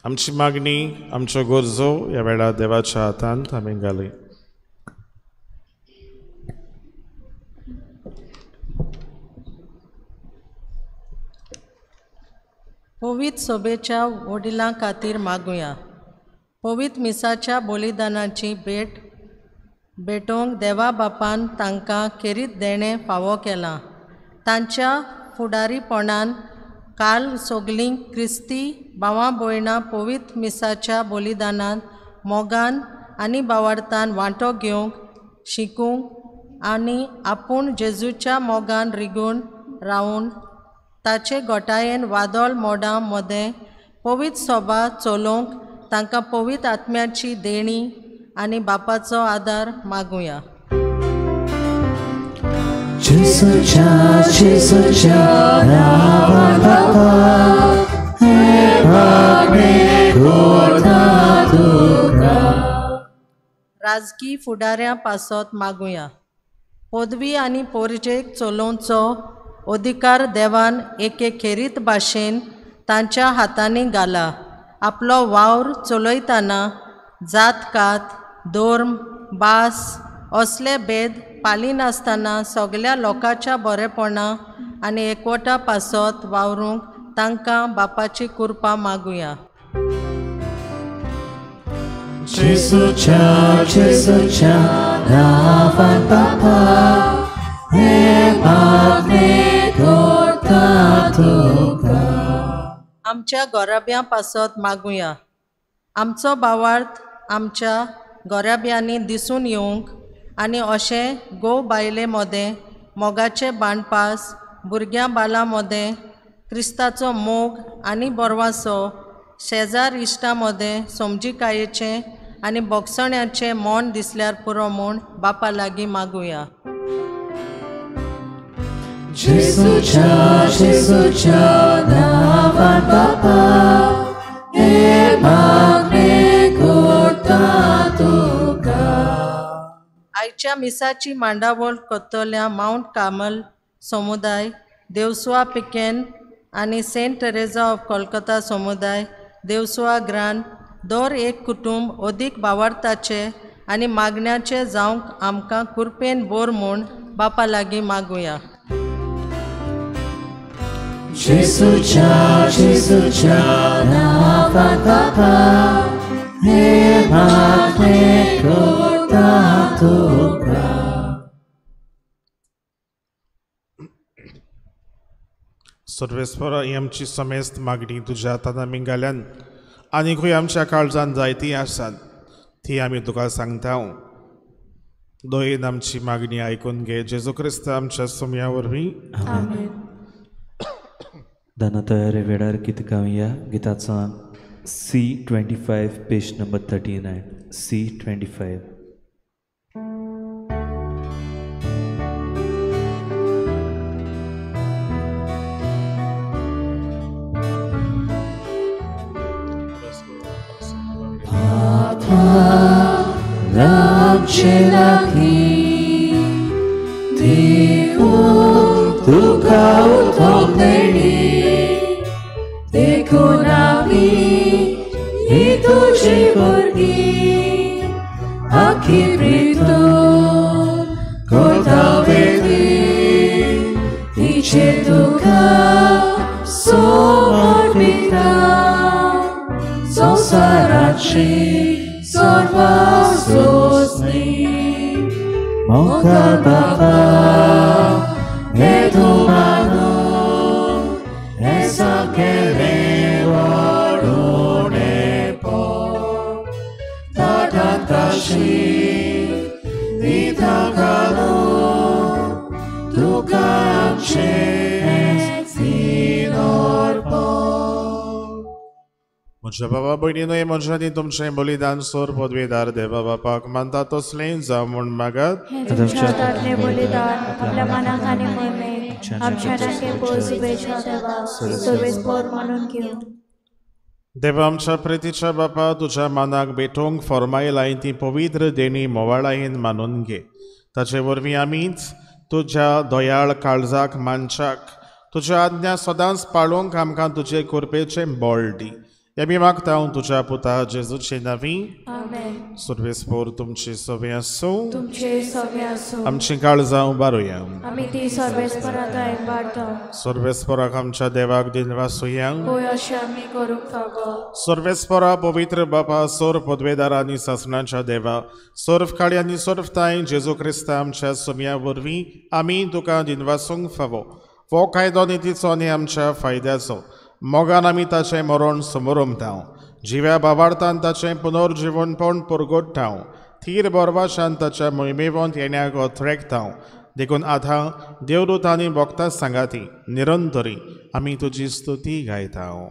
आमची मागणी, आमच्यो गरजो ह्या वेळार देवाच्या हातांत आमी घालया. पवित्र सोबेच्या वडिलां खातीर मागुया. पवित्र मिसाच्या बलिदानाची भेटोवंक देवा बापान तांकां खेरीत देणें फावो केलां. तांच्या फुडारीपणान काल सगलीं क्रिस्ती भावां भयणां पवित्र मिसाच्या बलिदानांत मोगान आनी भावार्थान वांटो घेवंक शिकूंक आनी आपूण जेजूच्या मोगान रिगून रावून ताचे गोठायेन वादोळ मोडां मदें पवित्र सोबा चलोवंक तांकां पवित्र आत्म्याची देणी आनी बापाचो आदार मागुया. राजकी फुडाऱ्यां पासत मागुया. पदवी आनी पोरजेक चलोवचो अधिकार देवान एके खेरीत भाशेन तांच्या हातांनी घाला. आपलो वावर चलयतना जातकात, धर्म, भास असले भेद पालिनासतना सगळ्या लोकांच्या बरेपणा आनी एकवटा पासत वावरूंक तांकां बापाची कृपा मागुया. आमच्या गोराब्यां पासत मागुया. आमचो भावार्थ आमच्या गोराब्यांनी दिसून येवंक आनी अशें गोव बायले मदें मोगाचे बाणपास, भुरग्यां बालां मदें क्रिस्ताचो मोग आनी बोरवासो, शेजार इश्टां मदें समजिकायेचें आनी बोगसण्याचें मोन दिसल्यार पुरो म्हूण बापा लागीं मागुया. आयच्या मिसाची मांडावळ कोत्तोल्या माउंट कार्मल समुदाय, देवसुआ पिकेन आनी सेंट टेरेजा ऑफ कोलकाता समुदाय, देवसुआ ग्रांड दर एक कुटुंब अदीक भावार्थाचे आनी मागण्याचे जावंक आमकां कृपेन बोर म्हूण बापा लागीं मागुया. Jesucia navatapa he matne kotatuka. सर्वेस्परा ही आमची समेस्त मागणी तुज्या हातान आमी घाल्यान आनीकूय आमच्या काळजान जायती आसात ती आमी तुका सांगता. दोयेन आमची मागणी आयकून घे. जेजू क्रिस्त आमच्या सुमया वरवीं. दाना तयारी वेळार गीत गावया. गिताचो C25 page number 39. C25. Laki Diu Tuka utopneni Dekunami Ituji porgi Aki prito Kota vedi Dice tuka Somorbita Sonsarachi Sorva sosni Moka Baba Edumano Esa kere warune po Tadantashi Nitagano Tukamche Sinorpo. Moja Baba Boinino e Mojani Tumche Bolidan Sor Podvedar Deva Bapak Mandatos Lain Zamun Magat. तुमच्या दाटने बलिदान आपल्या मनाखाने मरणे आमच्या पोच बेचा देवा सर्वेस्पर म्हणून घेऊ. देवा आमच्या प्रितीच्या बापा तुझ्या मनाक बेटोंक फॉर्मायलाय ती पवित्र देणी मोवाळायेन मानून घे. ताचे वरवीं आमीच तुझ्या दोयाळ काळजाक मानशाक तुझ्या आज्ञा सदांच पाळोवंक आमकां तुजे कृपेचें बळ दी. हे मी मागता तुझ्या पुता जेजूचे नावी. आमेन. सर्वेस्पोर तुमची सवे आसूं. तुमचे सगळे असो आमची काळजां उबारुया. आम्ही ती सर्वेस्परात वाढतो. सर्वेस्पोराक आमच्या देवाक दिनवासुया. होय अशें आमी करूंक फावो. सर्वेस्पोरा पवित्र बापा सोर पदवेदार आनी सासणाच्या देवा सोर्फ काळी आनी सोर्फताय जेजू क्रिस्ता आमच्या सुमया वरवीं आमी तुका दिनवासूंक फावो. हो कायदो नितीचो आनी आमच्या फायद्याचो मोगान आमी ताचें मरण समोर उमतांव. जिव्या भावार्थान ताचें पुनर्जिवनपण पुरगोडटाव. थीर बोरवाशान ताच्या मोहिमेवंत येण्याक ओथरेकताव. देखून आतां देवदूत आनी भक्तां सांगाती निरंतरी आमी तुजी स्तुती गायताव.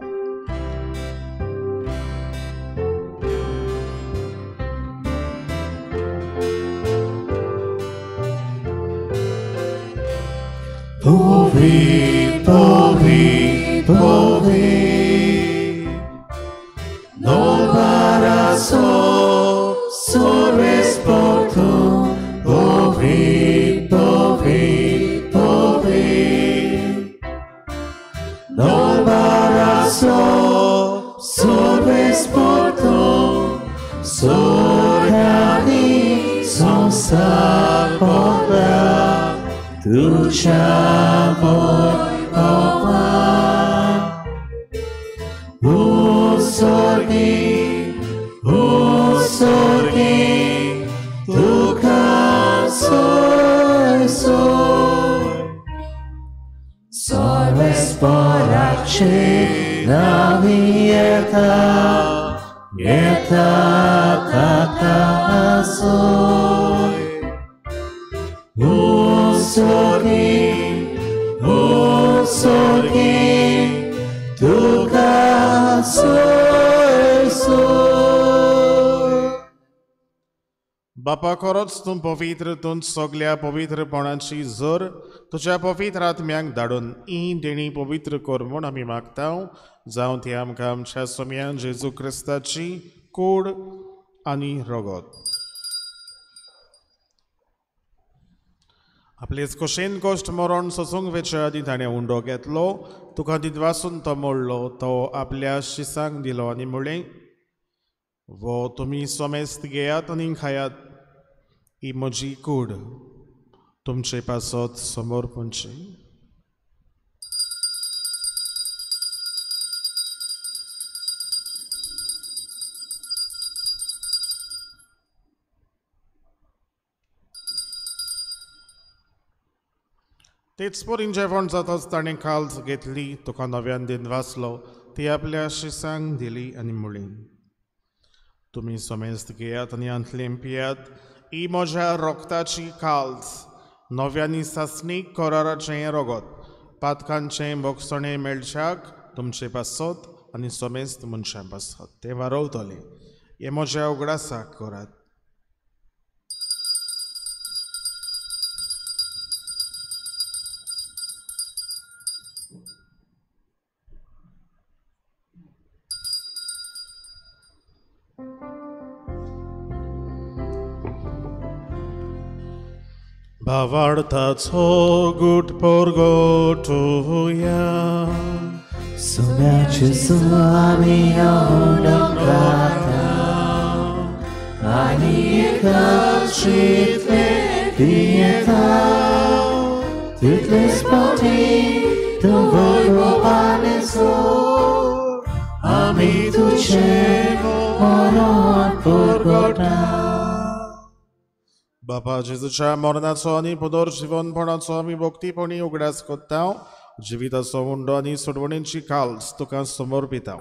Povit, povit, povit, non baraso, sorves portum, povit, povit, povit, non baraso, sorves portum, sorgani, sonsar porta. Tuja moi papa, sorgi, tuka soy. Sorves porace la vieta, tata soy. Sorgi, tuka soy. बापा खरोच तूं पवित्र तूं सगल्या पवित्रपणाची जोर तुज्या पवित्र आत्म्याक धाडून ही देणी पवित्र कर म्हूण आमी मागताव. जावं ती आमकां आमच्या सुमयान जेजू क्रिस्ताची कूड आनी रगत. आपलेच कशेन कश्ट मरण सोसूंक वेचे आदी ताणें उंडो घेतलो. तुका दिदवासून तो मोडलो. तो आपल्या शिसांक दिलो आनी म्हळें वो तुमी समेस्त घेयात आनी खायात. ही म्हजी कूड तुमचे पासत समोर पोंदची. तेच परीन जेवण जाताच ताणें काल्स घेतली, तुका नव्यान दिन वाचलो, ती आपल्या शिसांक दिली आनी म्हळी, तुमी समेस्त घेयात आनी अंतलें पियात, ही म्हज्या रोगताची काल्स, नव्यानी सासणीक कराराचें रगत, पातकांचें बोगसणें मेळच्याक तुमचे पासत आनी समेस्त मनशां पासत, तें वारवतलें, हें म्हज्या उगडासाक करात. भावार्थाचो गूट परगटुया, सोम्याचे सुवामी ओडकाता, आनी एकाचितले पियेता, तितले स्पोटी तो वैभवाने सोर, आमी तुझे मरण परगटा. बापा जेजूच्या मरणाचो आनी पुनर्जीवनपणाचो आमी भक्तीपणी उगडास करता. जिविताचो उंडो आनी सोडवणेची काल्स तुका समर्पिता.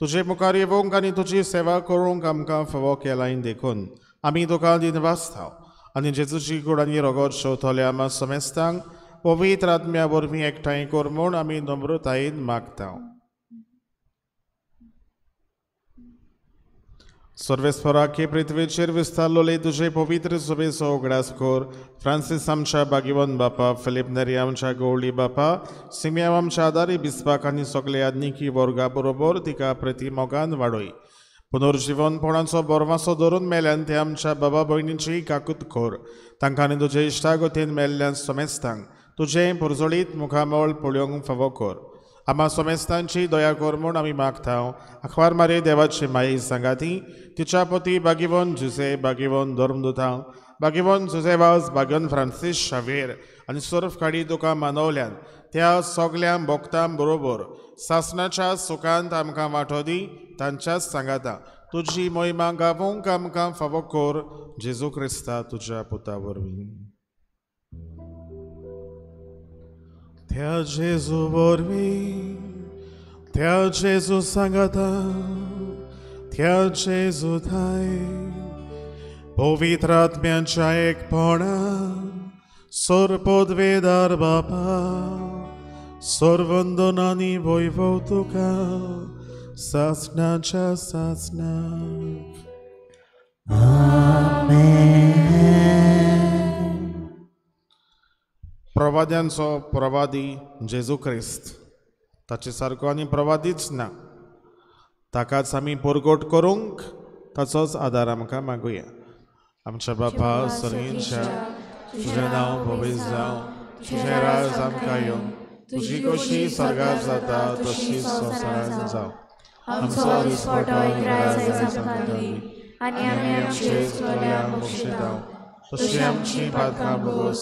तुजे मुखार येवंक आनी तुजी सेवा करूंक आमकां फावो केलाय देखून आमी तुका दिनवासता आनी जेजूची कूड आनी रगत शेवतले आमा समेस्तांक पवित्र आत्म्या वरवीं एकठांय कर म्हूण आमी नम्रतायेन मागता. सर्वेस्पराके पृथ्वीचेर विस्तारलोले तुजे पवित्र सभेचो उगडास कर. फ्रांसीस आमच्या बागीवन बापा, फिलीप नेरी आमच्या गवळी बापा, सिमिया आमच्या आदारी बिस्पाक आनी सगळे आदनिकी वर्गा बरोबर तिका प्रतिमोगान वाडय. पुनर्जीवनपणाचो बोरवासो धरून मेल्यान ते आमच्या बाबा भयणीची काकूत कर. तांकां आनी तुजे इश्टागतीन मेल्ल्यान समेस्तांक तुजें पुरजोळीत मुखामोळ पळोवंक फावो कर. आमा समेस्तांची दया कर म्हूण आमी मागता. आख्वार मारे देवाची माई सांगाती, तिच्या पती बागीवन जुसे, बागीवन धर्मदुता, बागीवन जुसेवास, बागीवन फ्रांसीस शावेर आनी सर्फ काडी तुका मानवल्यान त्या सगळ्या भक्तां बरोबर सासणाच्या सुखांत आमकां वांटो दी. तांच्याच सांगाता तुजी महिमा गावूंक आमकां फावो कर. जेजू क्रिस्ता तुज्या पुता वरवीं. त्या जेजू वरवीं, त्या जेजू सांगाता, त्या जेजू थाय, पवित्र आत्म्याच्या एकपणा, सोरपदवेदार बापा, सोरवंदनानी वैभव तुका सासणाच्या सासणाक. प्रवाद्यांचो प्रवादी जेजू क्रिस्त, ताचे सारको आनी प्रवादीच ना. ताकाच आमी परगट करूंक ताचोच आदार आमकां मागुया. आमच्या बापा सर्गींच्या, तुजें नांव पवित्र जावं, तुजें राज आमकां येवं, तुजी कशी स्वर्गांत जाता तशी संवसारांत जावं. आमचो दिसपटो आयज आमकां दी, आनी आमी आमचे चुकल्यांक बक्षिता, तशी आमची पातकां बोगोस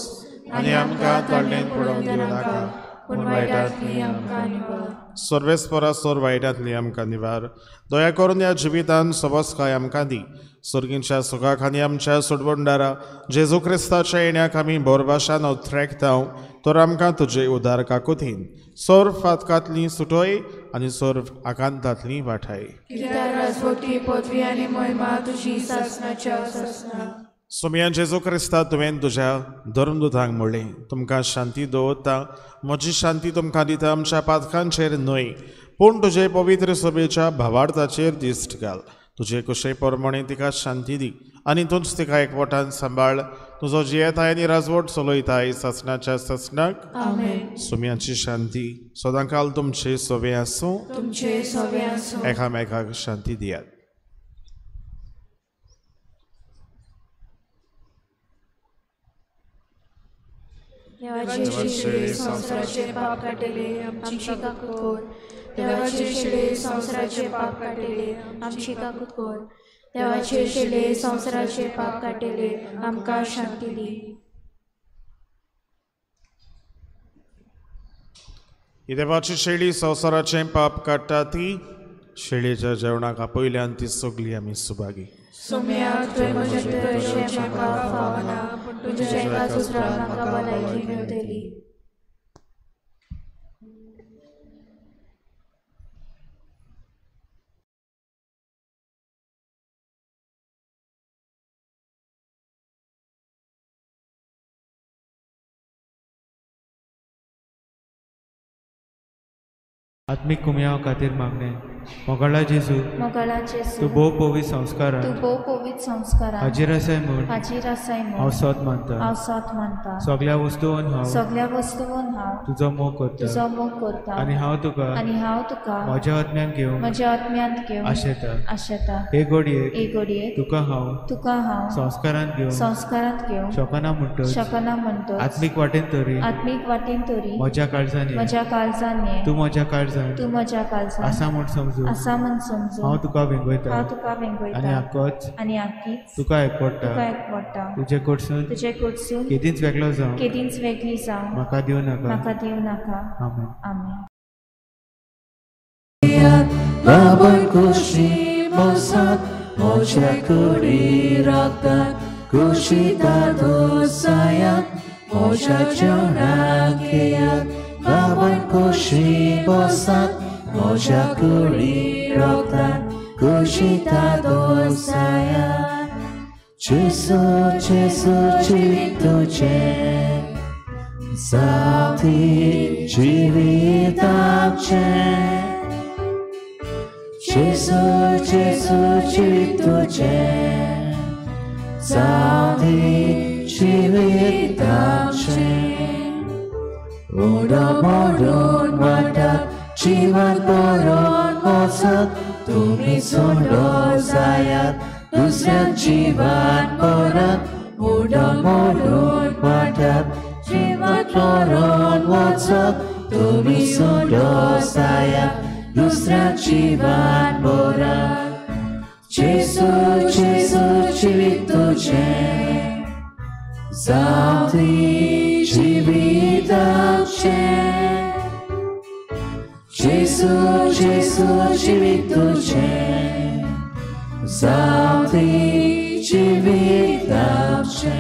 आनी आमकां तोंडेन पडोवंक दिवं नाका, पूण वायटांतली आमकां निवार. सर्वेस्परासोर वायटांतली आमकां निवार. दया करून ह्या जिवितान सबस्काय आमकां दी. सर्गींच्या सुखाक आनी आमच्या सोडवणदारा जेजू क्रिस्ताच्या येण्याक आमी बोरभाशान उथरेकता. तर आमकां तुजे उदार काकुतीन सोर्फ फातकांतली सुटोय आनी सोर्फ आकांतांतली वाठाय. कित्याक राजवटी, पदवी आनी महिमा तुजी सासणाच्या सासणाक. सोम्या जेजू क्रिस्ता तुवें तुज्या धर्मदुतांक म्हणलें, तुमकां शांती दवरता, म्हजी शांती तुमकां दिता. आमच्या पातकांचेर न्हय पूण तुजे पवित्र सभेच्या भावार्थाचेर दिश्ट घाल. तुजे कुशे प्रमाणे तिका शांती दी आनी तूंच तिका एकवटान सांबाळ. तुजो जियेताय आनी राजवट चलयताय सासणाच्या सासणाक. आमेन. सोम्याची शांती सदांकाल तुमचे सोबे आसूं. तुमचे सोबे आसूं. एकामेकाक शांती दियात. देवाचे शिळे संवसाराचे पाप काटेले आमची काकूत कोर. देवाचे शिळे संवसाराचे पाप काटेले आमची काकूत कोर. देवाचे शिळे संवसाराचे पाप काटेले आमकां शांती दी. ही देवाची शेळी संवसाराचें पाप काडटा ती. शेळयेच्या जेवणाक आपयल्यान ती सगळी आमी सुभागी. सोम्या तुवें म्हजें तशें म्हाका फावना, पूण तुज्या एका उतरान म्हाका भलायकी मेळटली. आत्मिक कुमयाव खातीर मागणे मोगाळा जेजू मोगाळा जेजू तूं भोव पवित्र संस्कारान तूं भोव पवित्र संस्कारान हाजीर आसाय म्हूण हाजीर आसाय हांव म्हूण सत मानता हांव सत मानता सगळ्या वस्तूंन हांव सगळ्या वस्तूंन हांव तुजो मोग करता तुजो मोग करता आनी हांव तुका आनी हांव तुका म्हज्या आत्म्यान घेवन म्हज्या आत्म्यांत घेवन आशेता आशेता हे घडयेक एक घडयेक तुका हांव संस्कारांत घेवन संस्कारांत घेवन शकना म्हणटच शकना म्हणटच आत्मीक वाटेन तरी आत्मीक वाटेन तरी म्हज्या काळजांनी म्हज्या काळजांनी तूं म्हज्या काळजांत तूं म्हज्या काळजांत आसा म्हूण समजून आसा म्हूण समजून हांव तुका वेंगयता हांव तुका वेंगयता आनी आक्कोच आनी आख्खीच तुका एकवडटा तुका एकवडटा तुजे कडसून तुजे कडसून केदींच वेगळो जावं केदींच वेगळी जावं म्हाका दिवं नाका म्हाका दिवं नाका आमेन आमेन Babon kushi mosat mocha kuri rakta kushita dosayat mocha chonakiyat Babon kushi mosat mocha kuri rakta kushita dosayat Jesu Jesu chituche Sati chivitapche Jesu, Jesu, ci tuce, Sadi civitace. Udam odon wadat, civan poron osat, Tumi sondo zayat, dusyan civan porat. Udam odon wadat, civan poron osat, Tumi sondo zayat, Dusra civan borat Jesu, Jesu civituce Zati civitace Jesu, Jesu civituce Zati civitace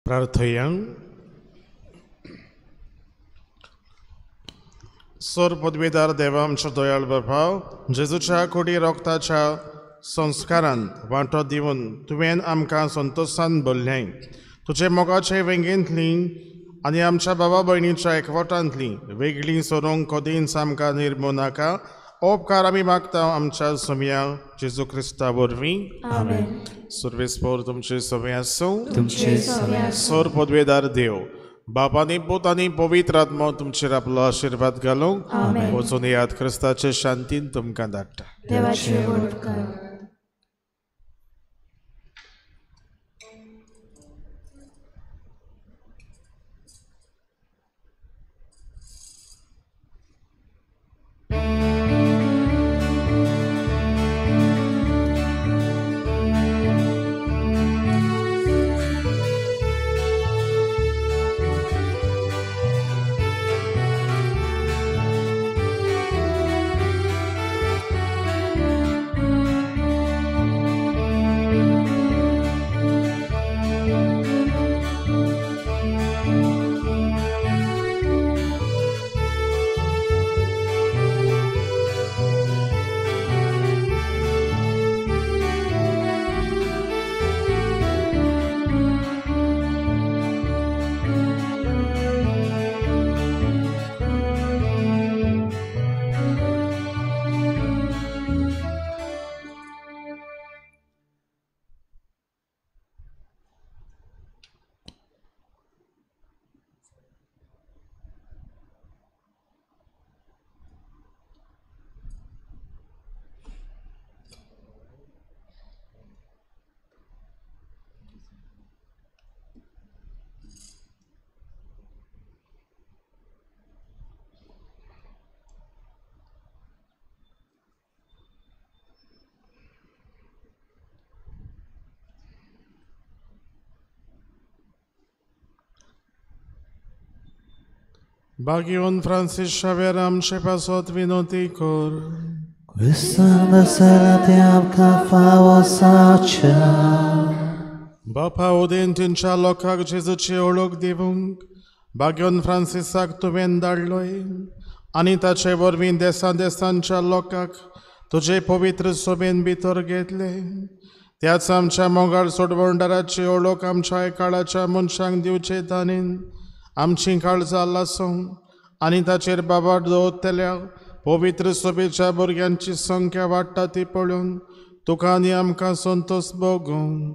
प्रार्थया सोर पदवीदार देवा आमचो दयाळ बाबा जेजूच्या कुडी रोगताच्या संस्कारांत वांटो दिवन तुवें आमकां संतोशान भरलें तुजे मोगाचे वेंगेंतली आनी आमच्या बाबा भयणीच्या एकवटांतली वेगळी सोडूंक कधीच आमकां निर्मू नाका उपकार आमी मागता आमच्या सोम्या जेजू क्रिस्ता वरवीं आमेन सर्वेस्पोर तुमचे सवे आसूं तुमचे सवे आसूं सोर पदवेदार देव बापानी पूत आनी पवित्र आत्मा तुमचेर आपलो आशिर्वाद घालूं आमेन वचून याद क्रिस्ताचे शांतीन तुमकां धाडटा देवाचे उपकार Bagion Francis Xavier आमचे पासत विनोती कर. Quest'anno salatiam ca faosacia. Bapa udentinच्या लोकांक जेजूची ओळख दिवंक बागियोन फ्रांसिसाक तुवें धाडलोय आनी ताचे वरवीं देसान देसांच्या लोकांक तुजे पवित्र सोबेन भितर घेतले. त्याच आमच्या मोगाळ सोडवणदाराची ओळख आमच्या काळाच्या मनशांक दिवचे ताणेन आमची काळजां लासूं आनी ताचेर बाबा दवरतल्या पवित्र सोबेच्या भुरग्यांची संख्या वाडटा ती पळोवन तुका आनी आमकां संतोश भोगूं.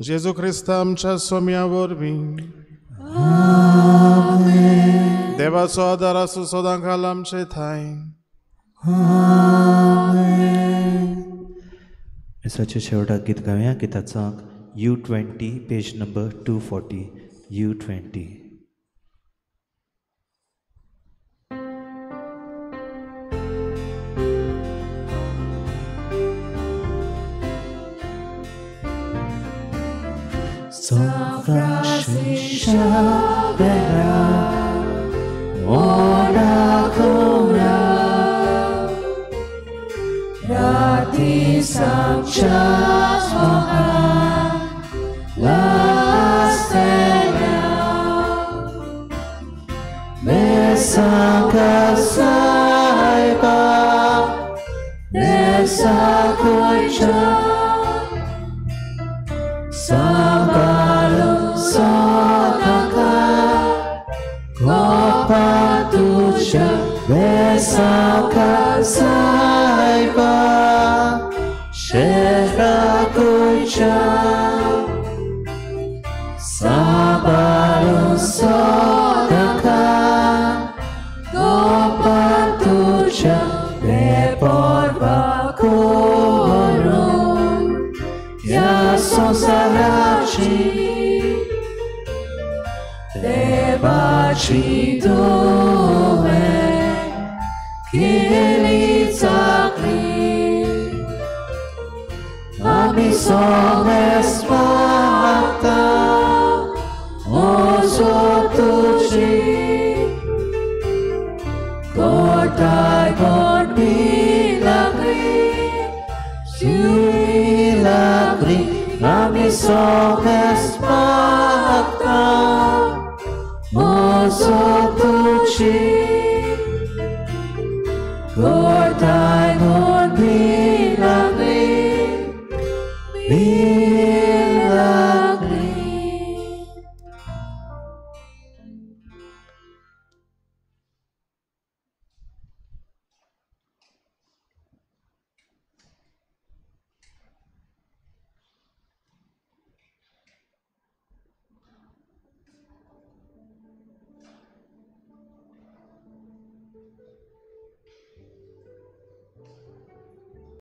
जेजू क्रिस्ता आमच्या सोम्या वरवीं देवाचो आदार आसूं सदां काल आमचे थंय. दिसाच्या शेवटाक गीत गावया. गिताचो U20 page number 240 U20. Sofrașișa vera, ora cura, rati samcha svaha, la stella, mesaka saiba, nesakucha. Sabalo sokaka, kopa tuja, vesaka saiba, shera kuja. Sabalo sokaka, kopa tuja, veporva korum. Ja som sarači, tebači dove, kilica kri, a mi sole smata, ozo tuči, godaj god milagri, milagri, nami sole smata, ozo tuči,